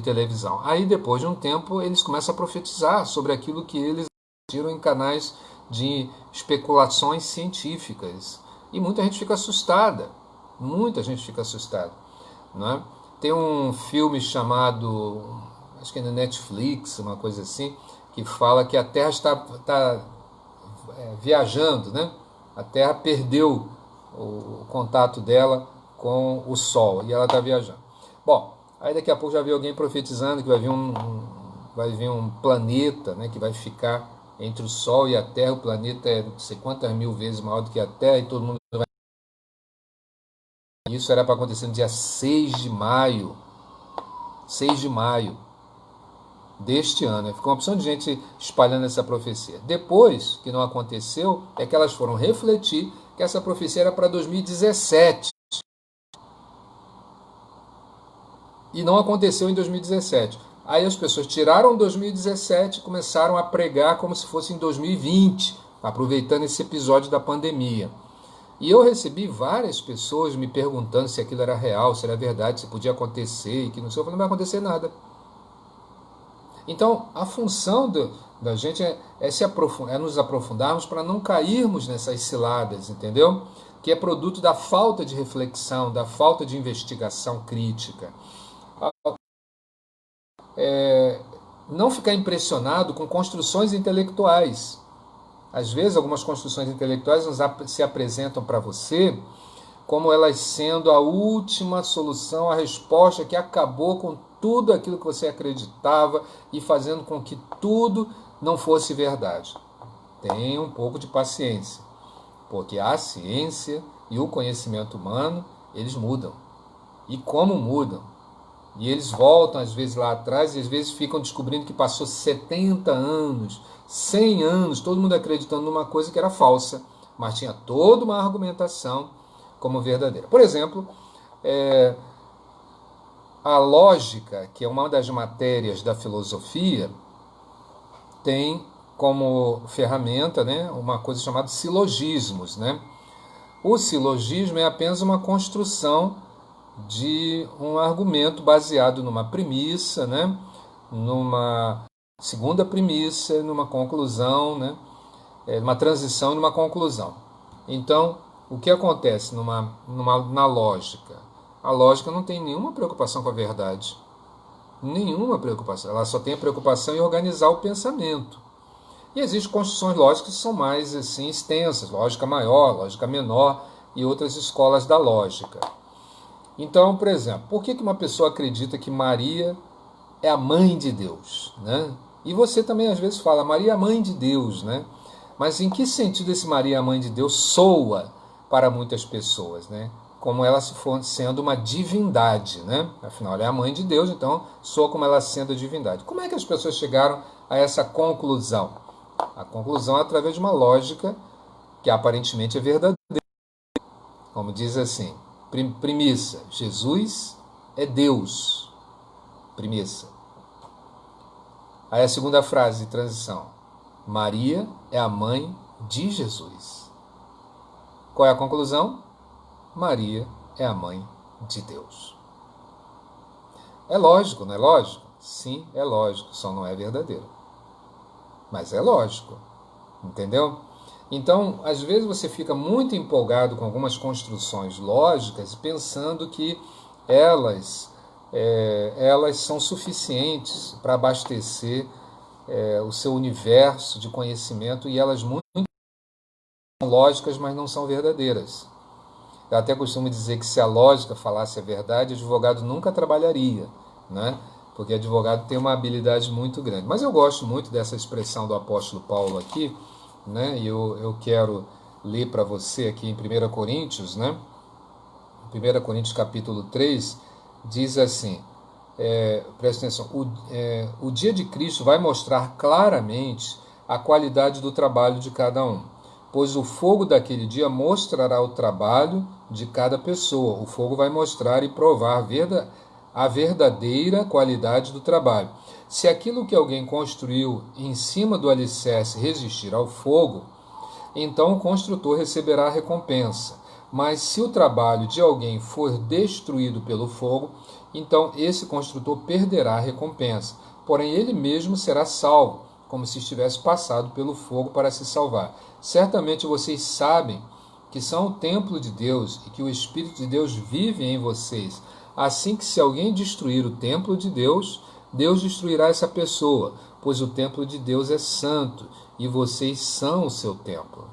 televisão. Aí depois de um tempo eles começam a profetizar sobre aquilo que eles assistiram em canais de especulações científicas. E muita gente fica assustada, não é? Tem um filme chamado, acho que é na Netflix, uma coisa assim, que fala que a Terra está viajando, né? A Terra perdeu o contato dela com o Sol e ela está viajando. Bom, aí daqui a pouco já vi alguém profetizando que vai vir um planeta, né, que vai ficar entre o Sol e a Terra. O planeta é não sei quantas mil vezes maior do que a Terra e todo mundo vai... Isso era para acontecer no dia 6 de maio. 6 de maio deste ano. Ficou uma opção de gente espalhando essa profecia. Depois que não aconteceu, é que elas foram refletir que essa profecia era para 2017. E não aconteceu em 2017. Aí as pessoas tiraram 2017 e começaram a pregar como se fosse em 2020, aproveitando esse episódio da pandemia. E eu recebi várias pessoas me perguntando se aquilo era real, se era verdade, se podia acontecer, e que não sei, eu falei, não vai acontecer nada. Então, a função da gente é nos aprofundarmos para não cairmos nessas ciladas, entendeu? Que é produto da falta de reflexão, da falta de investigação crítica. Não ficar impressionado com construções intelectuais. Às vezes, algumas construções intelectuais se apresentam para você como elas sendo a última solução, a resposta que acabou com tudo aquilo que você acreditava e fazendo com que tudo não fosse verdade. Tenha um pouco de paciência, porque a ciência e o conhecimento humano, eles mudam. E como mudam? E eles voltam, às vezes, lá atrás, e às vezes ficam descobrindo que passou 70 anos, 100 anos, todo mundo acreditando numa coisa que era falsa, mas tinha toda uma argumentação como verdadeira. Por exemplo, a lógica, que é uma das matérias da filosofia, tem como ferramenta, né, uma coisa chamada silogismos, né? O silogismo é apenas uma construção de um argumento baseado numa premissa, né, numa segunda premissa, numa conclusão, né, numa transição e numa conclusão. Então, o que acontece na lógica? A lógica não tem nenhuma preocupação com a verdade. Nenhuma preocupação. Ela só tem a preocupação em organizar o pensamento. E existem construções lógicas que são mais assim, extensas, lógica maior, lógica menor e outras escolas da lógica. Então, por exemplo, por que uma pessoa acredita que Maria é a mãe de Deus, né? E você também às vezes fala, Maria é a mãe de Deus, né? Mas em que sentido esse Maria, a mãe de Deus, soa para muitas pessoas, né? Como ela se for sendo uma divindade, né? Afinal, ela é a mãe de Deus, então soa como ela sendo a divindade. Como é que as pessoas chegaram a essa conclusão? A conclusão é através de uma lógica que aparentemente é verdadeira. Como diz assim, premissa, Jesus é Deus. Premissa. Aí a segunda frase de transição, Maria é a mãe de Jesus. Qual é a conclusão? Maria é a mãe de Deus. É lógico, não é lógico? Sim, é lógico, só não é verdadeiro. Mas é lógico, entendeu? Então, às vezes você fica muito empolgado com algumas construções lógicas, pensando que elas são suficientes para abastecer o seu universo de conhecimento, e elas muito são lógicas, mas não são verdadeiras. Eu até costumo dizer que se a lógica falasse a verdade, o advogado nunca trabalharia, né? Porque advogado tem uma habilidade muito grande. Mas eu gosto muito dessa expressão do apóstolo Paulo aqui, né? E eu quero ler para você aqui em 1 Coríntios, né? 1 Coríntios capítulo 3, diz assim, presta atenção, o dia de Cristo vai mostrar claramente a qualidade do trabalho de cada um, pois o fogo daquele dia mostrará o trabalho de cada pessoa. O fogo vai mostrar e provar a verdadeira qualidade do trabalho. Se aquilo que alguém construiu em cima do alicerce resistir ao fogo, então o construtor receberá a recompensa. Mas se o trabalho de alguém for destruído pelo fogo, então esse construtor perderá a recompensa. Porém, ele mesmo será salvo, como se estivesse passado pelo fogo para se salvar. Certamente vocês sabem que são o templo de Deus e que o Espírito de Deus vive em vocês. Assim que se alguém destruir o templo de Deus, Deus destruirá essa pessoa, pois o templo de Deus é santo e vocês são o seu templo.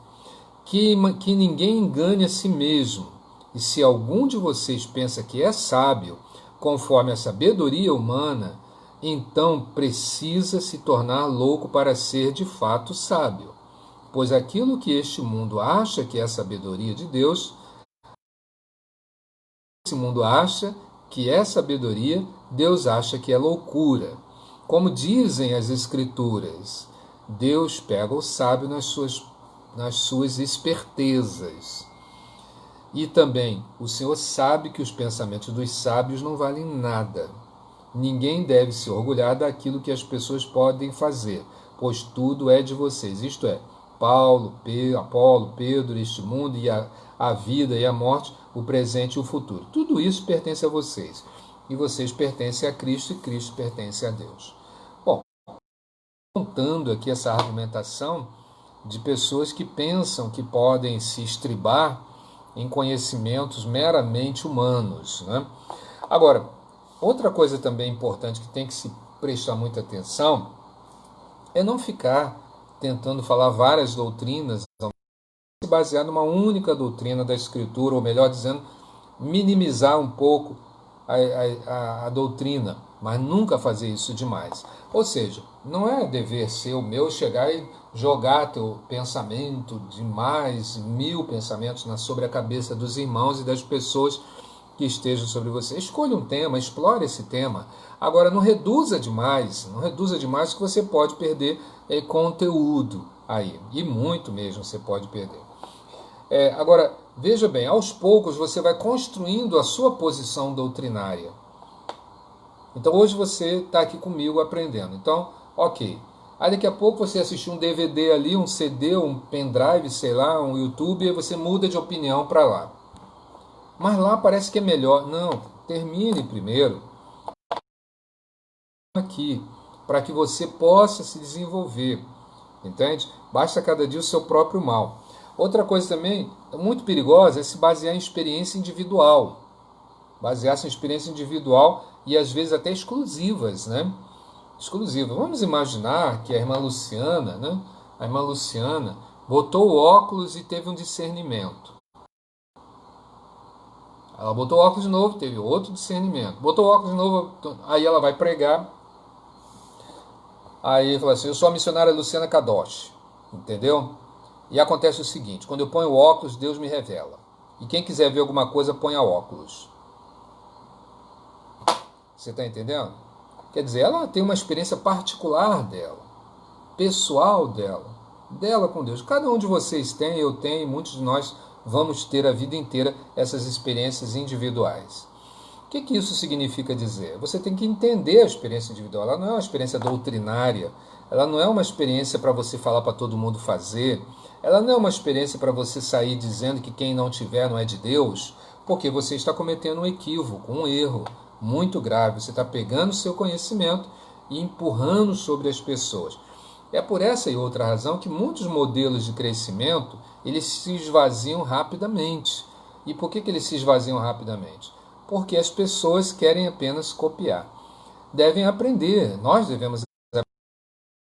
Que ninguém engane a si mesmo. E se algum de vocês pensa que é sábio, conforme a sabedoria humana, então precisa se tornar louco para ser de fato sábio. Pois aquilo que este mundo acha que é sabedoria de Deus, esse mundo acha que é sabedoria, Deus acha que é loucura. Como dizem as Escrituras, Deus pega o sábio nas suas espertezas. E também, o Senhor sabe que os pensamentos dos sábios não valem nada. Ninguém deve se orgulhar daquilo que as pessoas podem fazer, pois tudo é de vocês. Isto é, Paulo, Apolo, Pedro, este mundo e a vida e a morte, o presente e o futuro. Tudo isso pertence a vocês. E vocês pertencem a Cristo e Cristo pertence a Deus. Bom, contando aqui essa argumentação de pessoas que pensam que podem se estribar em conhecimentos meramente humanos, né? Agora, outra coisa também importante que tem que se prestar muita atenção é não ficar tentando falar várias doutrinas, se basear numa única doutrina da Escritura, ou melhor dizendo, minimizar um pouco a doutrina, mas nunca fazer isso demais. Ou seja, não é dever seu meu chegar e jogar teu pensamento de mais 1000 pensamentos sobre a cabeça dos irmãos e das pessoas que estejam sobre você. Escolha um tema, explore esse tema. Agora, não reduza demais que você pode perder conteúdo aí. E muito mesmo você pode perder. Agora, veja bem, aos poucos você vai construindo a sua posição doutrinária. Então hoje você está aqui comigo aprendendo. Então, ok. Aí daqui a pouco você assistiu um DVD ali, um CD, um pendrive, sei lá, um YouTube, e você muda de opinião para lá. Mas lá parece que é melhor. Não, termine primeiro aqui, para que você possa se desenvolver. Entende? Basta cada dia o seu próprio mal. Outra coisa também muito perigosa é se basear em experiência individual. Basear-se em experiência individual e às vezes até exclusivas, né? Exclusivas. Vamos imaginar que a irmã Luciana, né? A irmã Luciana botou o óculos e teve um discernimento. Ela botou o óculos de novo, teve outro discernimento. Botou o óculos de novo, aí ela vai pregar Aí ele falou assim, eu sou a missionária Luciana Kadosh, entendeu? E acontece o seguinte, quando eu ponho óculos, Deus me revela. E quem quiser ver alguma coisa, ponha óculos. Você está entendendo? Quer dizer, ela tem uma experiência particular dela, pessoal dela com Deus. Cada um de vocês tem, eu tenho, muitos de nós vamos ter a vida inteira essas experiências individuais. O que isso significa dizer? Você tem que entender a experiência individual. Ela não é uma experiência doutrinária, ela não é uma experiência para você falar para todo mundo fazer, ela não é uma experiência para você sair dizendo que quem não tiver não é de Deus, porque você está cometendo um equívoco, um erro muito grave. Você está pegando o seu conhecimento e empurrando sobre as pessoas. É por essa e outra razão que muitos modelos de crescimento eles se esvaziam rapidamente. E por que eles se esvaziam rapidamente? Porque as pessoas querem apenas copiar. Devem aprender, nós devemos aprender.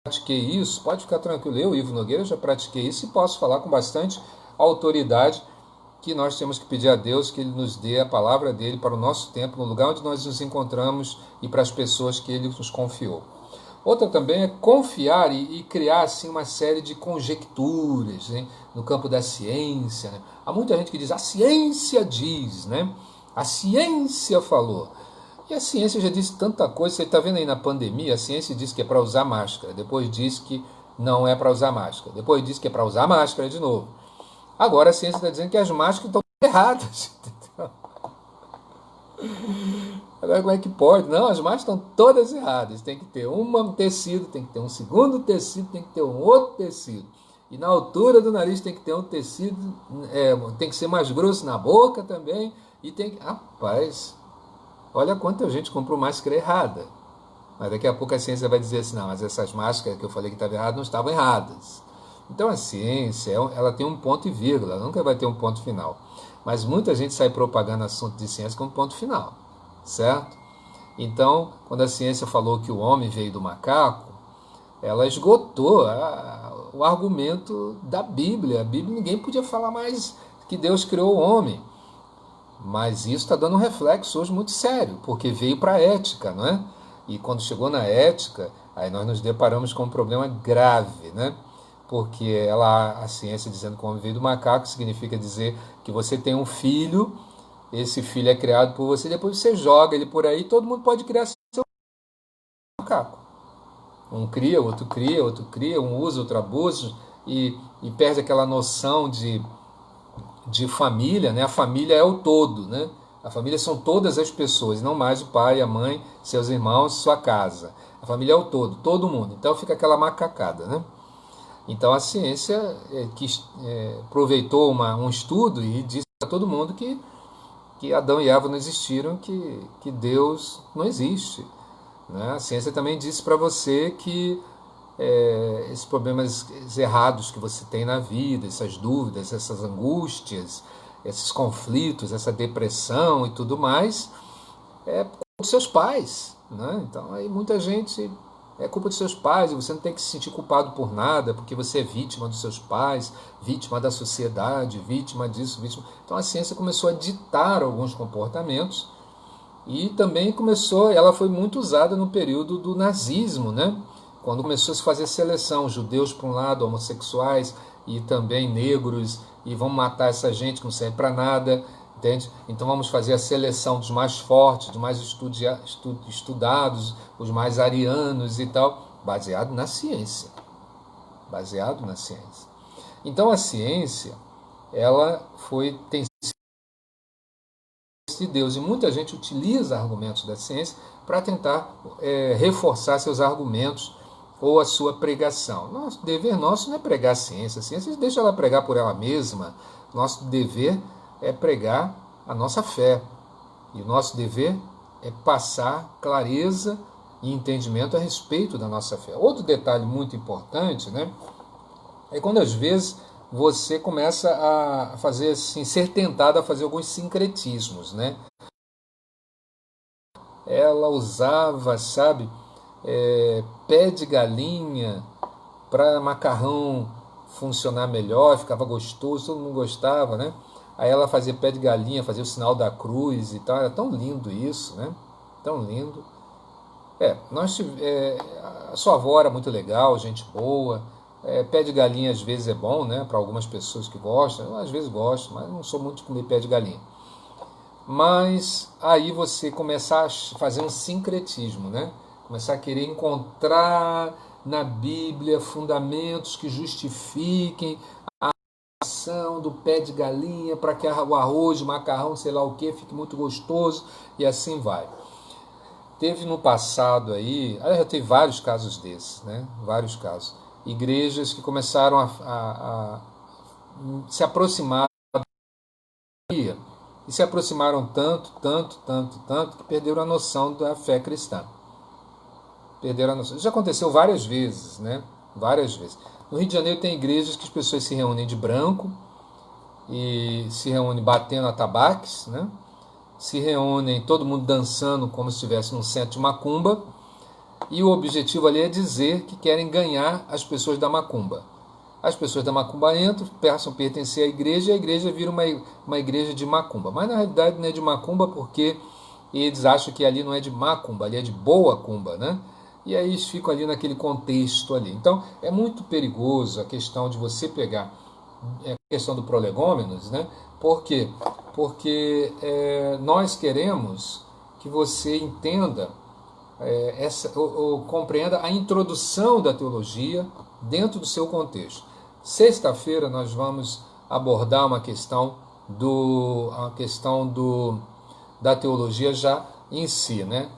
Eu pratiquei isso, pode ficar tranquilo, eu, Ivo Nogueira, já pratiquei isso e posso falar com bastante autoridade que nós temos que pedir a Deus que Ele nos dê a palavra dEle para o nosso tempo, no lugar onde nós nos encontramos e para as pessoas que Ele nos confiou. Outra também é confiar e criar assim, uma série de conjecturas, né, no campo da ciência. Né? Há muita gente que diz, a ciência diz, né? A ciência falou. E a ciência já disse tanta coisa. Você está vendo aí na pandemia, a ciência diz que é para usar máscara, depois diz que não é para usar máscara, depois diz que é para usar máscara de novo. Agora a ciência está dizendo que as máscaras estão erradas. Agora como é que pode? Não, as máscaras estão todas erradas. Tem que ter um tecido, tem que ter um segundo tecido, tem que ter um outro tecido. E na altura do nariz tem que ter um tecido, tem que ser mais grosso na boca também. E tem que... Rapaz, olha quanta gente comprou máscara errada. Mas daqui a pouco a ciência vai dizer assim, não, mas essas máscaras que eu falei que estavam erradas não estavam erradas. Então a ciência, ela tem um ponto e vírgula, ela nunca vai ter um ponto final. Mas muita gente sai propagando assunto de ciência como ponto final, certo? Então, quando a ciência falou que o homem veio do macaco, ela esgotou o argumento da Bíblia. A Bíblia, ninguém podia falar mais que Deus criou o homem. Mas isso está dando um reflexo hoje muito sério, porque veio para a ética, não é? E quando chegou na ética, aí nós nos deparamos com um problema grave, né? Porque a ciência dizendo que o homem veio do macaco significa dizer que você tem um filho, esse filho é criado por você, depois você joga ele por aí, todo mundo pode criar seu macaco. Um cria, outro cria, um usa, outro abusa, e perde aquela noção de família, né? A família é o todo, né? A família são todas as pessoas, não mais o pai, a mãe, seus irmãos, sua casa. A família é o todo mundo. Então fica aquela macacada, né? Então a ciência aproveitou um estudo e disse para todo mundo que Adão e Eva não existiram, que Deus não existe. Né? A ciência também disse para você que esses problemas errados que você tem na vida, essas dúvidas, essas angústias, esses conflitos, essa depressão e tudo mais, é culpa dos seus pais. Né? Então aí muita gente... É culpa dos seus pais, e você não tem que se sentir culpado por nada, porque você é vítima dos seus pais, vítima da sociedade, vítima disso, vítima... Então a ciência começou a ditar alguns comportamentos e também ela foi muito usada no período do nazismo, né? Quando começou a se fazer seleção, judeus para um lado, homossexuais e também negros, e vamos matar essa gente que não serve para nada, entende? Então vamos fazer a seleção dos mais fortes, dos mais estudados, os mais arianos e tal, baseado na ciência. Baseado na ciência. Então a ciência, tem de Deus, e muita gente utiliza argumentos da ciência para tentar reforçar seus argumentos ou a sua pregação. Nosso dever não é pregar a ciência deixa ela pregar por ela mesma. Nosso dever é pregar a nossa fé. E o nosso dever é passar clareza e entendimento a respeito da nossa fé. Outro detalhe muito importante, né, é quando às vezes você começa a fazer assim, ser tentado a fazer alguns sincretismos, né? Ela usava, sabe, pé de galinha para macarrão funcionar melhor, ficava gostoso, todo mundo gostava, né? Aí ela fazia pé de galinha, fazia o sinal da cruz e tal, era tão lindo isso, né? Tão lindo. A sua avó era muito legal, gente boa. Pé de galinha às vezes é bom, né? Para algumas pessoas que gostam. Eu às vezes gosto, mas não sou muito de comer pé de galinha. Mas aí você começar a fazer um sincretismo, né? Começar a querer encontrar na Bíblia fundamentos que justifiquem a ação do pé de galinha para que o arroz, o macarrão, sei lá o que, fique muito gostoso e assim vai. Teve no passado aí, já teve vários casos desses, né? Vários casos. Igrejas que começaram a se aproximar e se aproximaram tanto, que perderam a noção da fé cristã. Perderam a noção. Isso já aconteceu várias vezes, né? Várias vezes. No Rio de Janeiro tem igrejas que as pessoas se reúnem de branco e se reúnem batendo atabaques, né? Se reúnem todo mundo dançando como se estivesse num centro de macumba, e o objetivo ali é dizer que querem ganhar as pessoas da macumba. As pessoas da macumba entram, passam a pertencer à igreja e a igreja vira uma igreja de macumba. Mas na realidade não é de macumba porque eles acham que ali não é de macumba, ali é de boa cumba, né? E aí eles ficam ali naquele contexto ali. Então é muito perigoso a questão de você pegar a questão do prolegômenos, né? Por quê? Porque nós queremos que você entenda, ou compreenda a introdução da teologia dentro do seu contexto. Sexta-feira nós vamos abordar uma questão da teologia já em si, né?